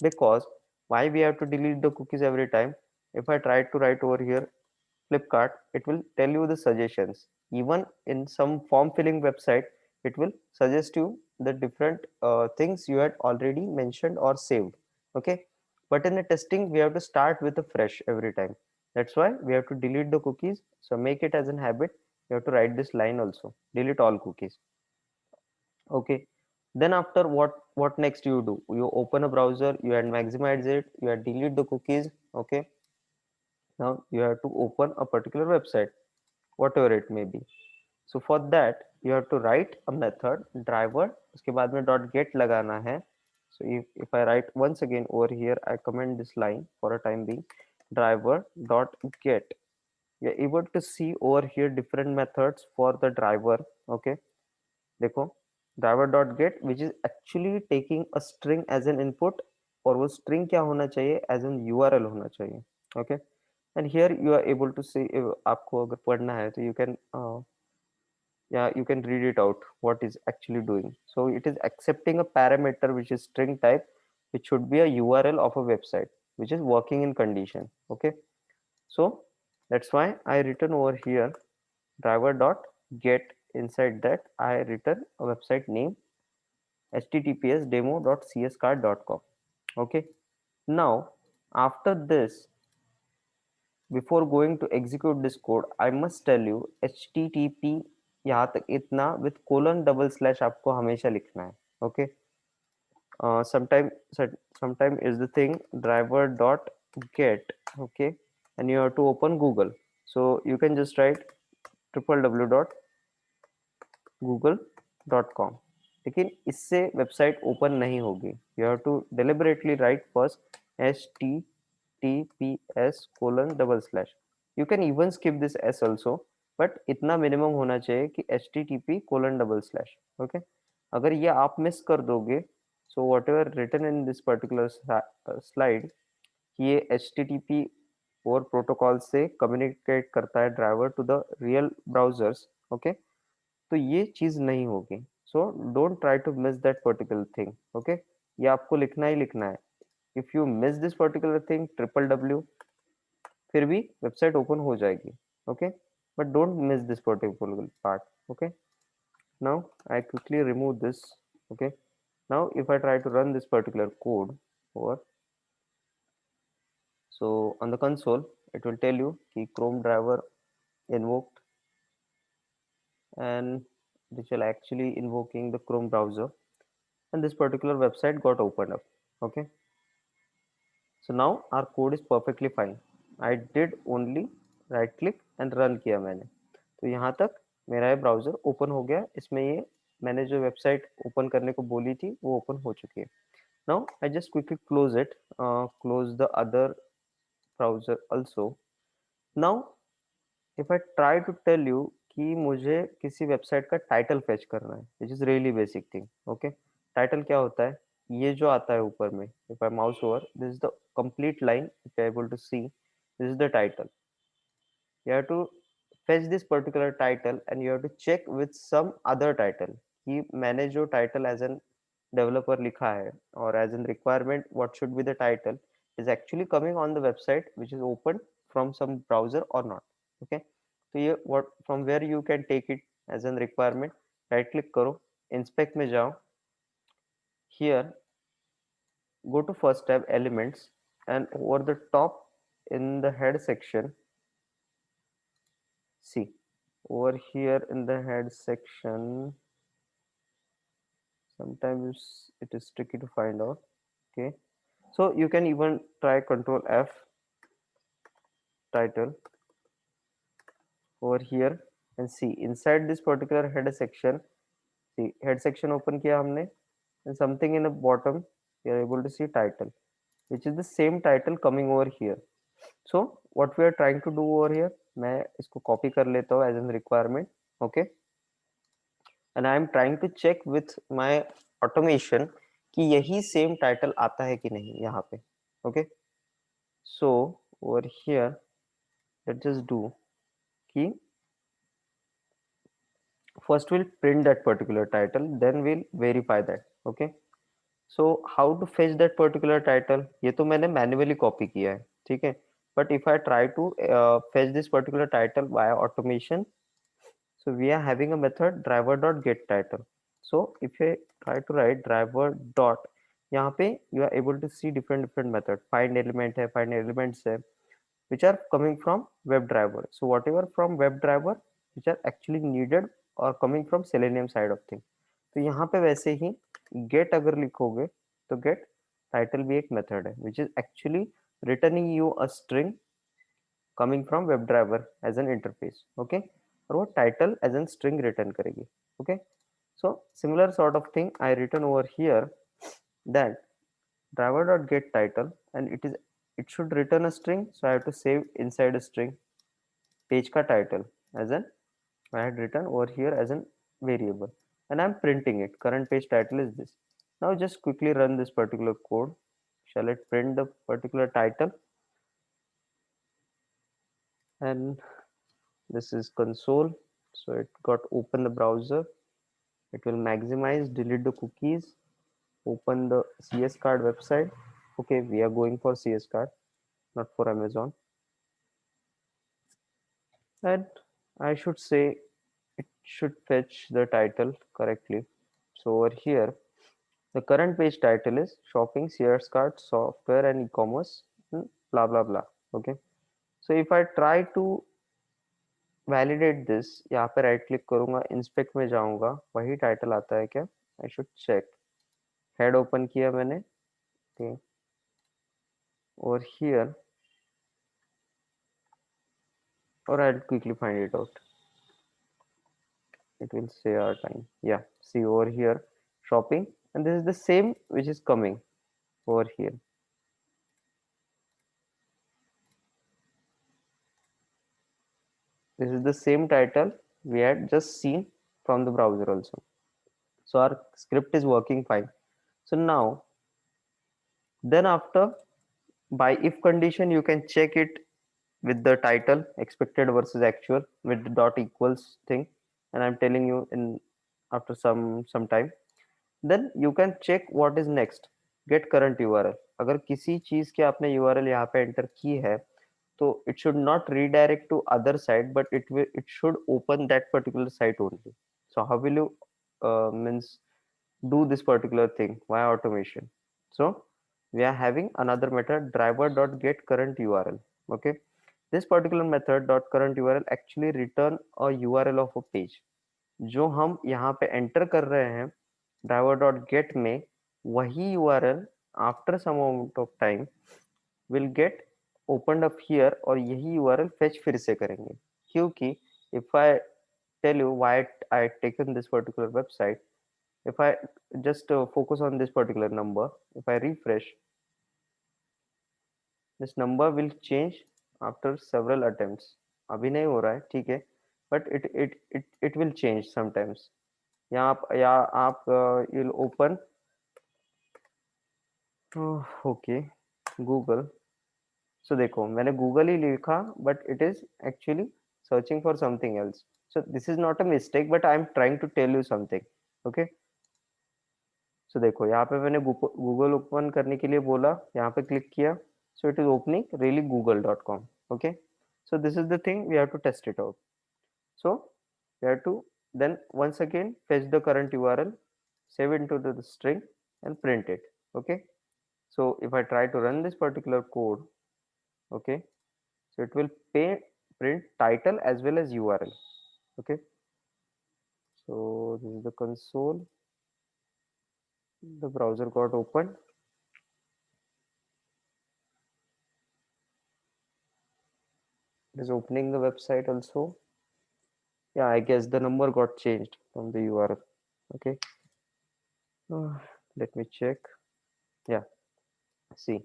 Because why we have to delete the cookies every time? If I try to write over here Flipkart, it will tell you the suggestions. Even in some form filling website, it will suggest you the different things you had already mentioned or saved. Okay, but in the testing we have to start with a fresh every time. That's why we have to delete the cookies. So make it as an habit. You have to write this line also, delete all cookies. Okay, then after, what next you do, you open a browser, you had maximize it, you had delete the cookies. Okay, now you have to open a particular website, whatever it may be. So for that you have to write a method driver, उसके बाद में dot get लगाना है. So if I write once again over here, I comment this line for a time being, driver dot get. You're able to see over here different methods for the driver. Okay, देखो, driver dot get which is actually taking a string as an input, और वो string क्या होना चाहिए, as an URL होना चाहिए. Okay, and here you are able to see, आपको अगर पढ़ना है तो you can yeah, you can read it out what is actually doing. So it is accepting a parameter which is string type, which should be a URL of a website which is working in condition. Okay, so that's why I written over here driver dot get. Inside that I written a website name, https demo.cscard.com. Okay, now after this, before going to execute this code, I must tell you http यहाँ तक इतना with colon double slash आपको हमेशा लिखना है. Okay, sometime sometime is the thing driver dot get. Okay, and you have to open Google, so you can just write www.google.com. लेकिन इससे website open नहीं होगी. You have to deliberately write first https:/. You can even skip this s also, but इतना minimum होना चाहिए कि http:/. Okay, अगर ये आप मिस कर दोगे, so whatever written in this particular slide, ये http और प्रोटोकॉल से कम्युनिकेट करता है driver to the real browsers. Okay, तो ये चीज नहीं होगी. So don't try to miss that particular thing. Okay, ये आपको लिखना ही लिखना है. If you miss this particular thing, www, फिर भी वेबसाइट ओपन हो जाएगी. Okay, but don't miss this particular part. Okay, now I quickly remove this. Okay, now if I try to run this particular code over, so on the console it will tell you कि Chrome driver invoked, and which will actually invoking the Chrome browser, and this particular website got opened up. Okay, so now our code is perfectly fine. I did only right click and run किया मैंने, तो यहाँ तक मेरा ये browser open हो गया. इसमें ये मैंने जो वेबसाइट ओपन करने को बोली थी वो ओपन हो चुकी है. Now I just quickly close it, close the other browser also. Now if I try to tell you कि मुझे किसी वेबसाइट का टाइटल फेच करना है, which is really basic thing. Okay, title क्या होता है, ये जो आता है ऊपर में, if I mouse over, this is the complete line, if you able to see, this is the title. You have to fetch this particular title and you have to check with some other title कि मैंने जो title as an developer लिखा है or as an requirement what should be the title is actually coming on the website which is open from some browser or not. Okay, तो ये what from where you can take it as an requirement, right click करो, inspect में जाओ, here go to first tab elements and over the top in the head section, see over here in the head section sometimes it is tricky to find out. Okay, so you can even try control F title over here and see inside this particular header section, see head section open किया हमने and something in the bottom you are able to see title which is the same title coming over here. So what we are trying to do over here, मैं इसको copy कर लेता हूँ as an requirement. Okay, and I am trying to check with my automation कि यही same title आता है कि नहीं यहाँ पे. Okay, so over here let's just do कि first we'll print that particular title, then we'll verify that. Okay, so how to fetch that particular title, ये तो मैंने manually copy किया है, ठीक है, but if I try to fetch this particular title via automation, so we are having a method driver dot get title. So if I try to write driver dot, यहाँ पे you are able to see different method, find element है, find elements है, which are coming from WebDriver. So whatever from WebDriver which are actually needed or coming from Selenium side of thing. तो यहाँ पे वैसे ही get अगर लिखोगे तो get title भी एक method है which is actually returning you a string coming from WebDriver as an interface. Okay, और वो title as an string return करेगी. Okay, so similar sort of thing I written over here that driver dot get title and it should return a string, so I have to save inside a string page ka title as an I had written over here as an variable and I'm printing it. Current page title is this. Now just quickly run this particular code. Shall it print the particular title? And this is console. So it got open the browser. It will maximize, delete the cookies, open the CS card website. Okay, we are going for CS card, not for Amazon. And I should say it should fetch the title correctly. So over here, the current page title is shopping, CS card, software and e-commerce, blah, blah, blah. Okay. So if I try to validate this, यहाँ पे right click करूँगा, inspect में जाऊँगा, वही title आता है क्या? I should check. Head open किया मैंने. Okay. Over here, or I'll quickly find it out. It will say our time. Yeah, see over here, shopping, and this is the same which is coming over here. This is the same title we had just seen from the browser also. So our script is working fine. So now, then after by if condition, you can check it with the title expected versus actual with the dot equals thing. And I'm telling you in after some time, then you can check what is next. Get current URL. अगर किसी चीज के आपने URL यहाँ पे enter की है, तो it should not redirect to other site, but it should open that particular site only. So how will you means do this particular thing via automation? So we are having another method driver dot get current URL. Okay, this particular method dot current URL actually return a URL of a page. जो हम यहाँ पे enter कर रहे हैं driver dot get में, वही URL after some amount of time will get opened up here और यही URL fetch फिर से करेंगे, क्योंकि if I tell you why I taken this particular website, if I just focus on this particular number, if I refresh, this number will change after several attempts. अभी नहीं हो रहा है, ठीक है, but it will change sometimes. यहाँ आप you'll open okay Google. So देखो मैंने Google ही लिखा but it is actually searching for something else. So this is not a mistake, but I'm trying to tell you something. Okay. So देखो यहाँ पे मैंने Google open करने के लिए बोला, यहाँ पे क्लिक किया, so it is opening really google.com. Okay. So this is the thing, we have to test it out. So we have to then once again fetch the current URL, save it into the string and print it. Okay. So if I try to run this particular code, okay, so it will print title as well as URL. Okay. So this is the console. The browser got opened. It is opening the website also. Yeah, I guess the number got changed from the URL. Okay. Let me check. Yeah. See,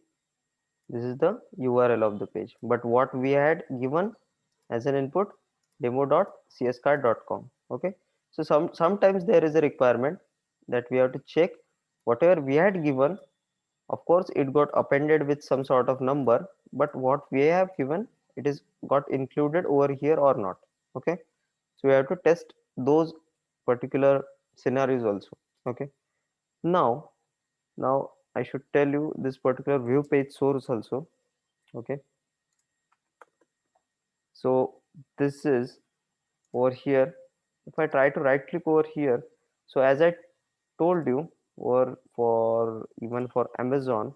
this is the URL of the page. But what we had given as an input, demo.cscard.com. Okay. So sometimes there is a requirement that we have to check whatever we had given. Of course, it got appended with some sort of number, but what we have given, it is got included over here or not. Okay. So we have to test those particular scenarios also. Okay. Now, now I should tell you this particular view page source also. Okay. So this is over here. If I try to right click over here, so as I told you, or for even for Amazon,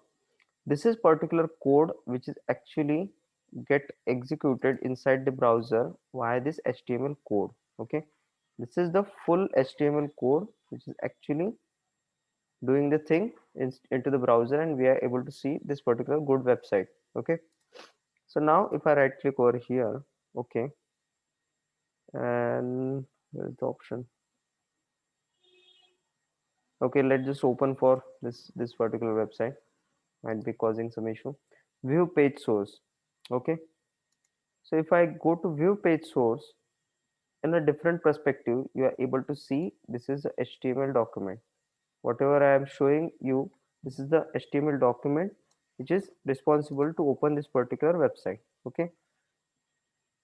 this is particular code which is actually get executed inside the browser via this HTML code. Okay, this is the full HTML code which is actually doing the thing into the browser, and we are able to see this particular good website. Okay, so now if I right click over here, okay, and where's the option? Okay, let's just open for this particular website, might be causing some issue. View page source. Okay, so if I go to view page source, in a different perspective, you are able to see this is a HTML document. Whatever I am showing you, this is the HTML document which is responsible to open this particular website. Okay,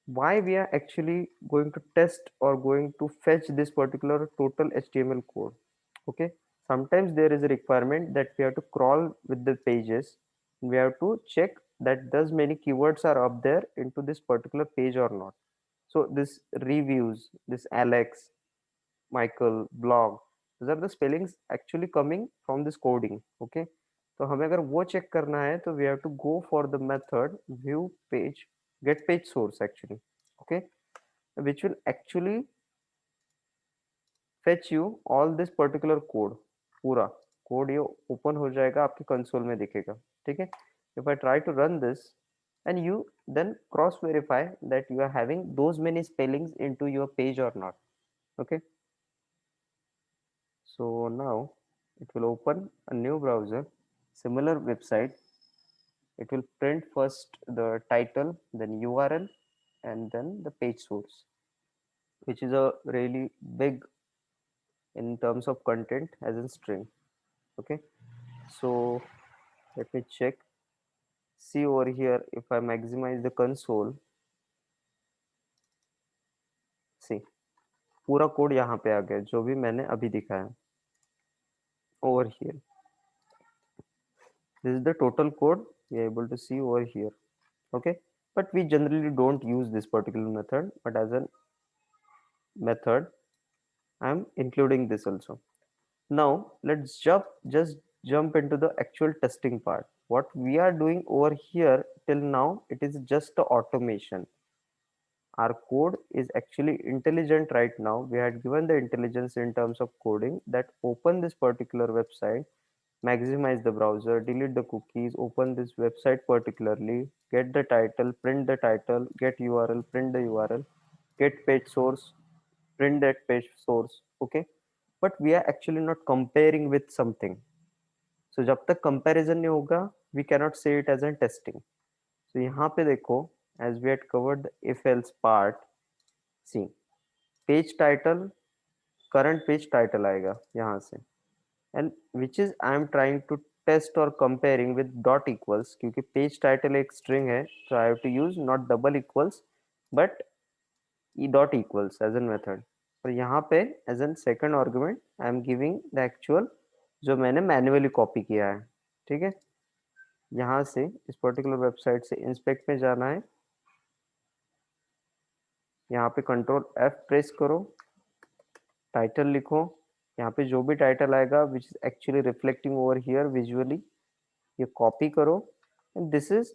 why we are actually going to test or going to fetch this particular total HTML code? Okay, sometimes there is a requirement that we have to crawl with the pages. We have to check that does many keywords are up there into this particular page or not. So this reviews, this Alex, Michael, blog, these are the spellings actually coming from this coding. Okay, तो हमें अगर वो check करना है तो we have to go for the method view page get page source actually. Okay, which will actually fetch you all this particular code. पूरा code ये open हो जाएगा, आपके कंसोल में दिखेगा. ठीक है, if I try to run this and you then cross verify that you are having those many spellings into your page or not. Okay, so now it will open a new browser, similar website. It will print first the title, then URL, and then the page source, which is a really big in terms of content as in string. Okay, so let me check. See over here, if I maximize the console, see पूरा code यहाँ पे आ गया जो भी मैंने अभी दिखाया. Over here, this is the total code we are able to see over here. Okay, but we generally don't use this particular method, but as a method I'm including this also. Now let's jump into the actual testing part. What we are doing over here till now, it is just the automation. Our code is actually intelligent right now. We had given the intelligence in terms of coding that open this particular website, maximize the browser, delete the cookies, open this website particularly, get the title, get URL, print the URL, get page source, print that page source. Okay, but we are actually not comparing with something. So जब तक comparison नहीं होगा, we cannot say it as a testing. So यहाँ पे देखो, as we had covered the if else part, see page title, current page title आएगा यहाँ से, and which is I am trying to test or comparing with dot equals, क्योंकि page title एक string है, so I have to use not double equals but dot equals as a method, और यहाँ पे as an second argument I am giving the actual जो मैंने manually copy किया है। ठीक है, यहाँ से इस पर्टिकुलर वेबसाइट से इंस्पेक्ट में जाना है, यहाँ पे कंट्रोल F प्रेस करो, टाइटल लिखो, यहाँ पे जो भी टाइटल आएगा which is actually reflecting over here visually, ये कॉपी करो, and this is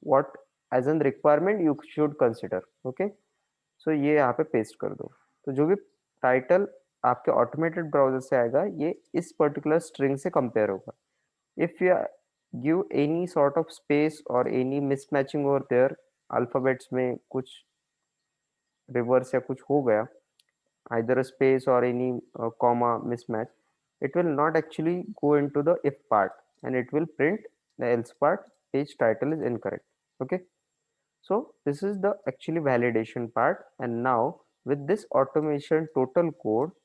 what as an requirement you should consider. Okay, so ये यहाँ पे पेस्ट कर दो। तो जो भी टाइटल आपके ऑटोमेटेड ब्राउजर से आएगा ये इस पर्टिकुलर स्ट्रिंग से कंपेयर होगा। If you give any sort of space और any mismatching over there, alphabets में कुछ रिवर्स या कुछ हो गया, either a space or any comma mismatch, it will not actually go into the if part and it will print the else part, page title is incorrect. Okay, so this is the actually validation part, and now with this automation total code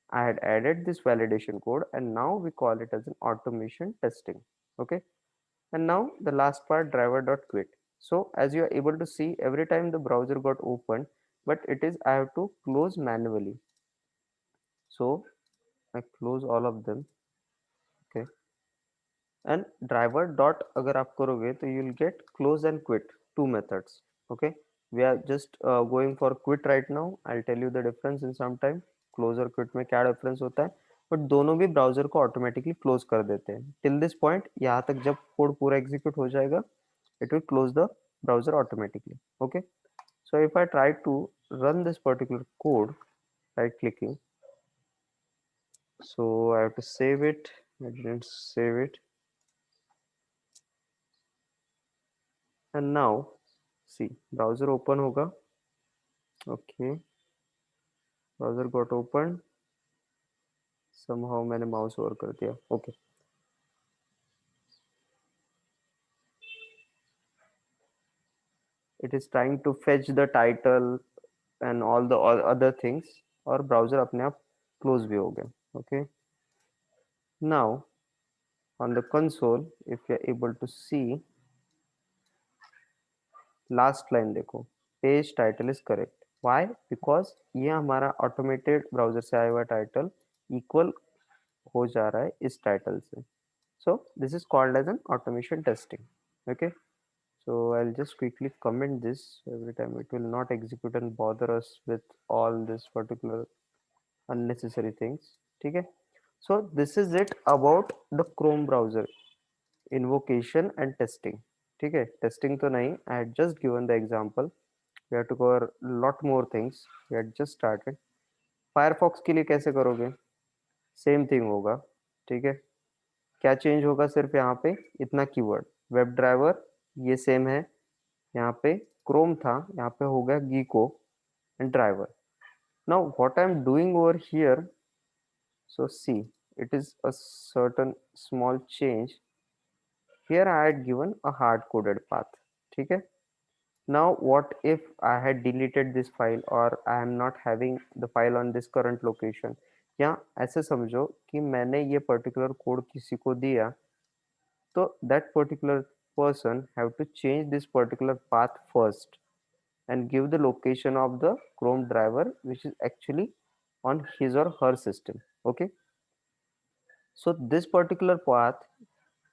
I had added this validation code, and now we call it as an automation testing. Okay, and now the last part, driver.quit. So as you are able to see, every time the browser got opened, but it is I have to close manually. So I close all of them. Okay, and driver dot अगर आप करोगे तो you will get close and quit, two methods. Okay, we are just going for quit right now. I'll tell you the difference in some time. Close और quit में क्या difference होता है, but दोनों भी browser को automatically close कर देते हैं till this point। यहाँ तक जब कोड पूरा execute हो जाएगा it will close the browser automatically. Okay, so if I try to run this particular code, right clicking, so I have to save it. I didn't save it, and now see browser open होगा। Okay, browser got opened, somehow मैंने mouse over कर दिया। Okay, it is trying to fetch the title and all the other things, और browser अपने आप close भी हो गया। Okay, now on the console if you are able to see, last line देखो, page title is correct. Why? Because ये हमारा automated browser से आया हुआ टाइटल इक्वल हो जा रहा है इस टाइटल से। So this is called as an automation testing. Okay, so I'll just quickly comment this every time, it will not execute and bother us with all this particular unnecessary things। ठीक है, so this is it about the Chrome browser invocation and testing। ठीक है, testing तो नहीं, I had just given the example, we have to cover lot more things, we had just started। Firefox के लिए कैसे करोगे, सेम थिंग होगा। ठीक है, क्या चेंज होगा, सिर्फ यहाँ पे इतना कीवर्ड, वेब ड्राइवर ये सेम है, यहाँ पे क्रोम था, यहाँ पे हो गया gecko and driver. Now what I am doing over here, so see it is a certain small change here, I had given a hard coded path। ठीक है, now what if I had deleted this file or I am not having the file on this current location, या ऐसे समझो कि मैंने ये particular code किसी को दिया, तो that particular person have to change this particular path first and give the location of the Chrome driver which is actually on his or her system। Okay, so this particular path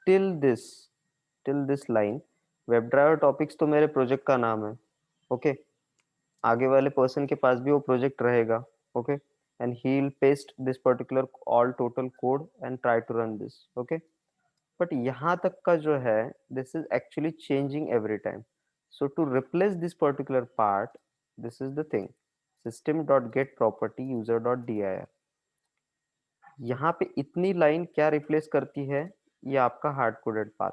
till this line, web driver topics तो मेरे project का नाम है। Okay, आगे वाले person के पास भी वो प्रोजेक्ट रहेगा। Okay, and he will paste this particular all total code and try to run this. Okay, but यहाँ तक का जो है this is actually changing every time. So to replace this particular part, this is the thing, system dot get property user dot D I R. यहाँ पे इतनी line क्या replace करती है, ये आपका hard coded path.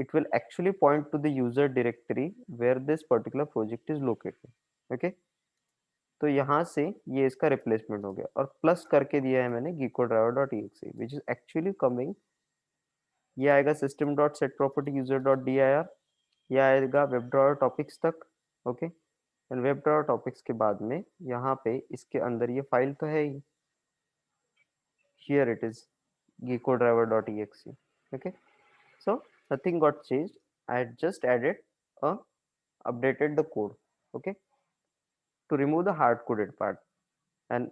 it will actually point to the user directory where this particular project is located। okay, तो यहाँ से ये इसका रिप्लेसमेंट हो गया, और प्लस करके दिया है मैंने geekodriver.exe which is actually coming, ये आएगा system dot set property user dot D I are, ये आएगा वेब ड्राइवर टॉपिक्स तक। Okay, and web driver topics के बाद में यहाँ पे इसके अंदर ये फाइल तो है ही, here it is geekodriver.exe। okay, so nothing got changed, I had just added a updated the code। okay, to remove the hard coded part. And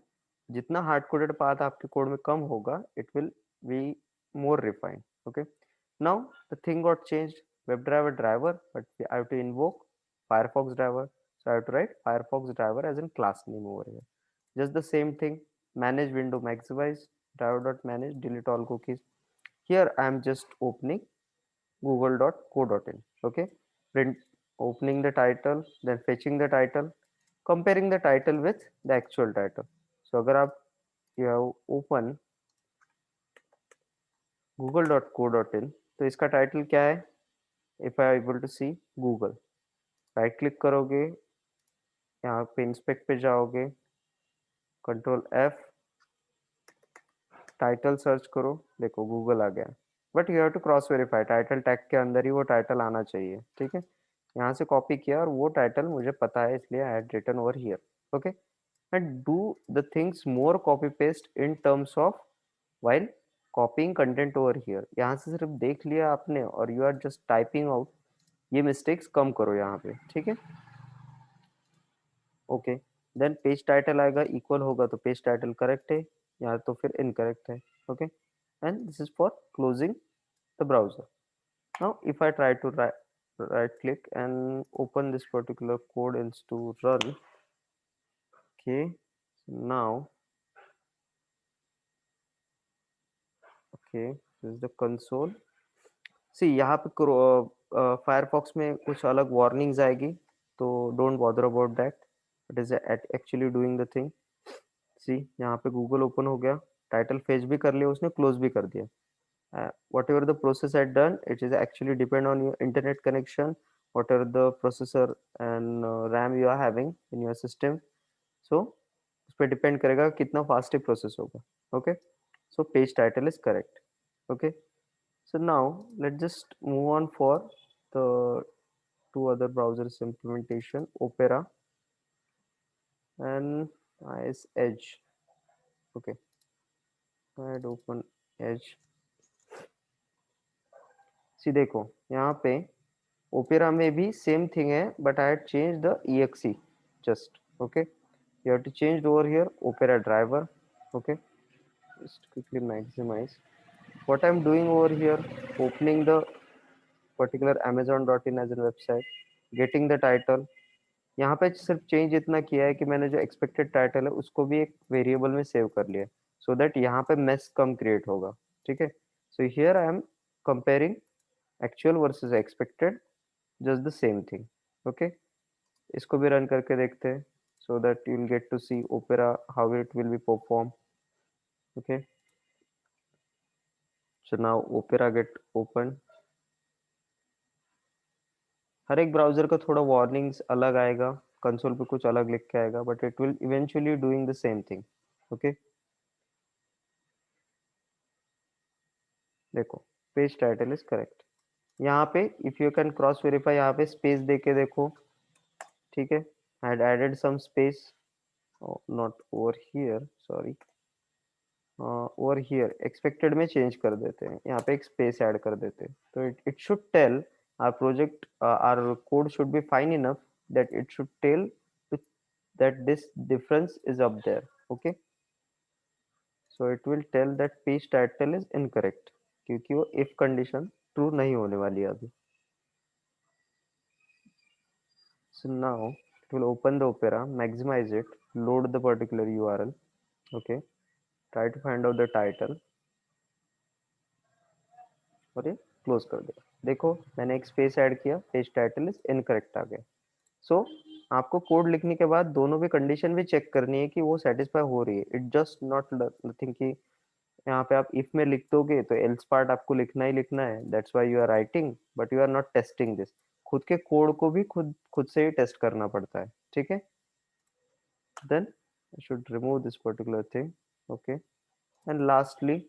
जितना hard coded part आपके कोड में कम होगा, it will be more refined. Okay, now the thing got changed. WebDriver driver, but I have to invoke Firefox driver, so I have to write Firefox driver as in class name over here. Just the same thing. Manage window maximize driver.manage delete all cookies. Here I am just opening google.co.in. Okay, print, opening the title, then fetching the title, comparing the title with the actual title. So अगर आप you have open google.co.in, तो इसका title क्या है? If I able to see Google, right click करोगे, यहाँ पे inspect पे जाओगे, कंट्रोल F, टाइटल सर्च करो, देखो गूगल आ गया. But you have to cross verify, title tag के अंदर ही वो टाइटल आना चाहिए. ठीक है, यहाँ से कॉपी किया और वो टाइटल मुझे पता है, इसलिए I had written over here. Okay, and do the things more copy paste in terms of while copying content over here. यहाँ से सिर्फ देख लिया आपने और you are just typing out, ये mistakes कम करो यहाँ पे. ठीक है, ओके. देन पेज टाइटल आएगा, इक्वल होगा तो पेज टाइटल करेक्ट है, या तो फिर इनकरेक्ट है. Okay, and this is for closing the browser. Now if I try to right click and open this particular code else to run. Okay, so now okay, this is the console. See यहाँ पे Firefox में कुछ अलग warnings आएगी, तो don't bother about that. It is actually doing the thing. See यहाँ पे Google open हो गया, टाइटल फेच भी कर लिया उसने, क्लोज भी कर दिया. whatever the process had done, it is actually depend on your internet connection, whatever the processor and RAM you are having in your system. So उस पर डिपेंड करेगा कितना फास्ट प्रोसेस होगा. Okay, so page title is correct. Okay, so now let's just move on for the two other browsers implementation, Opera and IS Edge. Okay, add open Edge. सी देखो यहाँ पे opera में भी same thing है, but I had change the exe just. Okay, you have to change over here Opera driver. Okay, just quickly maximize what I'm doing over here, opening the particular amazon.in as a website, getting the title. यहाँ पे सिर्फ change इतना किया है कि मैंने जो expected title है उसको भी एक वेरिएबल में सेव कर लिया, सो दैट यहाँ पे मेस कम क्रिएट होगा. ठीक है, so here I am comparing actual versus expected, just the same thing. Okay, इसको भी रन करके देखते हैं, so that you will get to see Opera how it will be perform. Okay, so now Opera get open. हर एक browser का थोड़ा warnings अलग आएगा, कंसोल पे कुछ अलग लिख के आएगा, but it will eventually doing the same thing. Okay, देखो पेज टाइटल इज करेक्ट. यहाँ पे if you can cross verify, यहाँ पे स्पेस दे के देखो. ठीक है, I had added some space, not over here, sorry, over here expected में चेंज कर देते हैं, यहाँ पे एक स्पेस ऐड कर देते हैं, तो it should tell our project, our code should be fine enough that it should tell that this difference is up there. Okay, so it will tell that page title is incorrect क्योंकि वो if condition true नहीं होने वाली है अभी. So now it will open the Opera, maximize it, load the particular URL. Okay, try to find out the title और ये close कर दिया. देखो मैंने एक स्पेस ऐड किया, पेज टाइटल इज इनकरेक्ट आ गया. सो आपको कोड लिखने के बाद दोनों भी कंडीशन भी चेक करनी है कि वो सेटिस्फाई हो रही है. इट जस्ट नॉट नथिंग कि यहाँ पे आप इफ में लिख दोगे तो एल्स पार्ट आपको लिखना ही लिखना है, that's why you are writing, but you are not testing this. खुद के कोड को भी खुद खुद से ही टेस्ट करना पड़ता है. ठीक है, then I should remove this particular thing. Okay, and lastly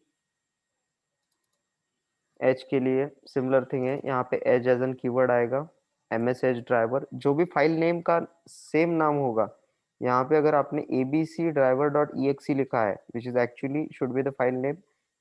Edge के लिए सिमिलर थिंग है, यहाँ पे एज एज एन कीवर्ड आएगा, एमएस एज ड्राइवर, जो भी फाइल नेम का सेम नाम होगा. यहाँ पे अगर आपने abc driver डॉट exe लिखा है, which is actually should be the file name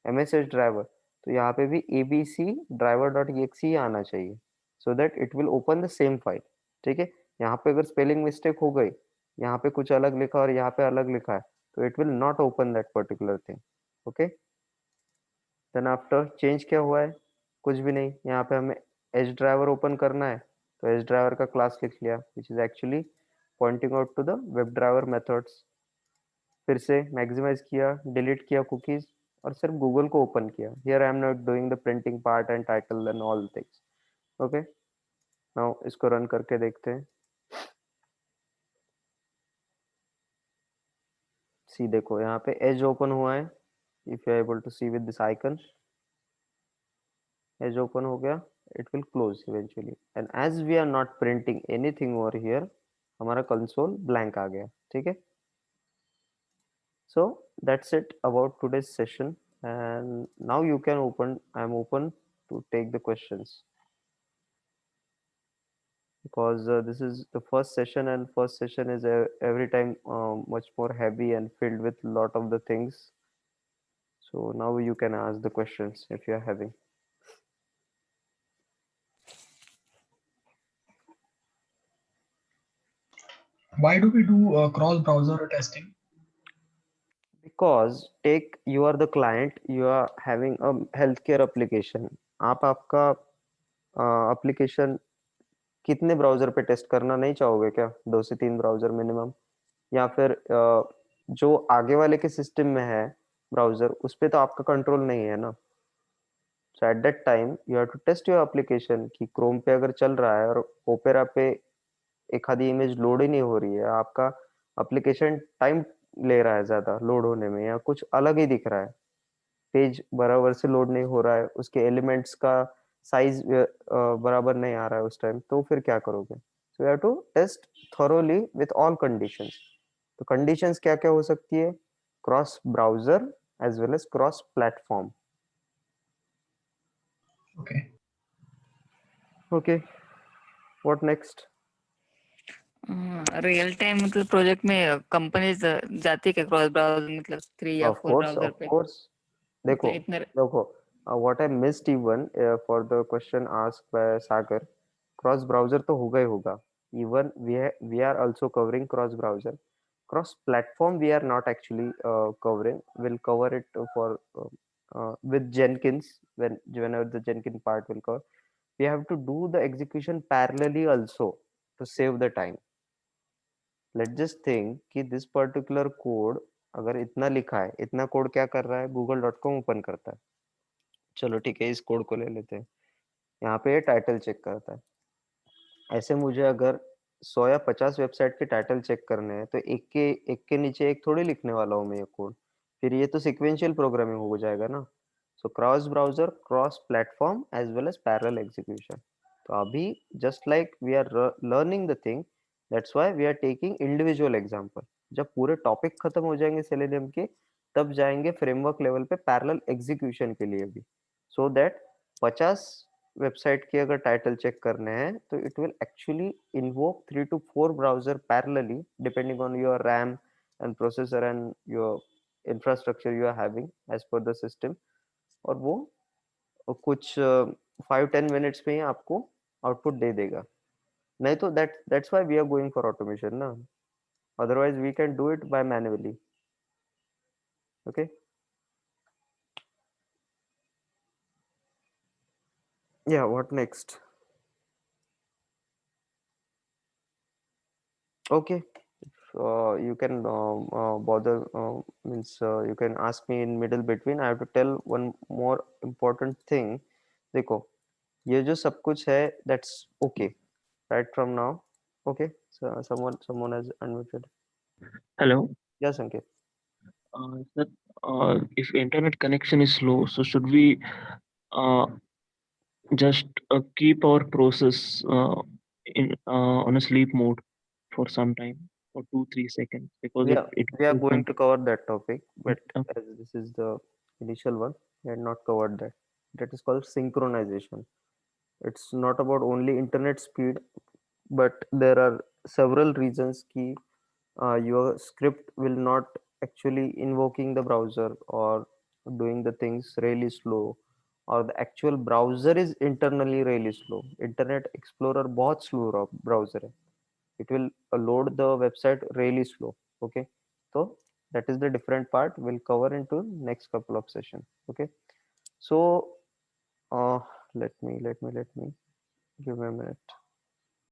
MS Edge driver, तो यहाँ पे भी abc driver डॉट exe ही आना चाहिए, so that it will open the same file. ठीक है, यहाँ पे अगर स्पेलिंग मिस्टेक हो गई यहाँ पे कुछ अलग लिखा और यहाँ पे अलग लिखा है, तो it will not open that particular thing. Okay, then after change क्या हुआ है, कुछ भी नहीं। यहाँ पे हमें एज ड्राइवर ओपन करना है, तो एज ड्राइवर का क्लास लिख लिया, which is actually pointing out to the web driver methods. फिर से मैक्सिमाइज किया, डिलीट किया कुकीज, और सिर्फ गूगल को ओपन किया। Here I am not doing the printing part and title and all things. Okay, now इसको रन करके देखते हैं। सी देखो यहाँ पे एज ओपन हुआ है, if you are able to see with this icon, Edge open हो गया, it will close eventually, and as we are not printing anything over here, हमारा कंसोल ब्लैंक आ गया। ठीक है, so that's it about today's session, and now you can open, I'm open to take the questions, because this is the first session, and first session is every time much more heavy and filled with lot of the things. So now you can ask the questions if you are having. Why do we do cross-browser testing? Because take, you are the client, you are having a healthcare application, आप आपका application कितने browser पे test करना नहीं चाहोगे क्या? 2 से 3 browser minimum. या फिर जो आगे वाले के सिस्टम में है ब्राउजर, उस पे तो आपका कंट्रोल नहीं है ना। So at that time you have to test your application कि क्रोम पे अगर चल रहा है और ओपेरा पे एक आधी इमेज लोड ही नहीं हो रही है, आपका एप्लीकेशन टाइम ले रहा है ज्यादा लोड होने में, या कुछ अलग ही दिख रहा है, पेज बराबर से लोड नहीं हो रहा है, उसके एलिमेंट्स का साइज बराबर नहीं आ रहा है उस टाइम, तो फिर क्या करोगे? So you have to test thoroughly with all conditions. तो कंडीशंस क्या क्या हो सकती है? Cross browser as well as cross platform. Okay. Okay, what next? Real time मतलब प्रोजेक्ट में कंपनीज जाती है क्या क्रॉस ब्राउजर, मतलब 3 या 4 ब्राउजर ऑफ पे? कोर्स। देखो मतलब इतने देखो, what I missed even for the question asked by Sagar, cross browser तो होगा ही होगा। Even we are also covering cross browser. Cross platform we are not actually covering. We'll cover it for with Jenkins, whenever the Jenkins part will cover. We have to do the execution parallelly also to save the time. Let's just think कि this particular code अगर इतना लिखा है, इतना code क्या कर रहा है? google.com ओपन करता है। चलो ठीक है, इस कोड को ले लेते हैं। यहाँ पे टाइटल चेक करता है। ऐसे मुझे अगर 100 या 50 वेबसाइट के टाइटल चेक करने हैं, तो एक के नीचे एक थोड़ी लिखने वाला हूँ मैं ये कोड। फिर ये तो सिक्वेंशियल प्रोग्रामिंग हो जाएगा ना। So cross browser, cross platform as well as parallel execution. तो अभी just like we are learning the thing, that's why we are taking individual example. जब पूरे टॉपिक खत्म हो जाएंगे सेलेनियम के, तब जाएंगे फ्रेमवर्क लेवल पे पैरेलल एग्जीक्यूशन के लिए भी, सो दैट 50 वेबसाइट के अगर टाइटल चेक करने हैं, तो it will actually invoke 3 to 4 browser parallelly, depending on your RAM and processor and your infrastructure you are having as per the system. और वो कुछ 5-10 मिनट्स में ही आपको आउटपुट दे देगा। नहीं तो that's why we are going for automation ना, otherwise we can do it by manually. Okay, या what next? Okay, you can bother means you can ask me in middle between. I have to tell one more important thing. देखो, ये जो सब कुछ है, that's okay right from now. Okay, so someone has unmuted. Hello. Yeah, Sanket. Sir, if internet connection is slow, so should we uh, just keep our process in on a sleep mode for some time, for 2-3 seconds, because Yeah, it we are will going to cover that topic, but uh, as this is the initial one, we had not covered that. That is called synchronization. It's not about only internet speed, but there are several reasons ki your script will not actually invoking the browser or doing the things really slow, or the actual browser is internally really slow. Internet Explorer बहुत slow browser है, it will load the website really slow. Okay, so that is the different part we'll cover into next couple of sessions. Okay, so let me give me a minute.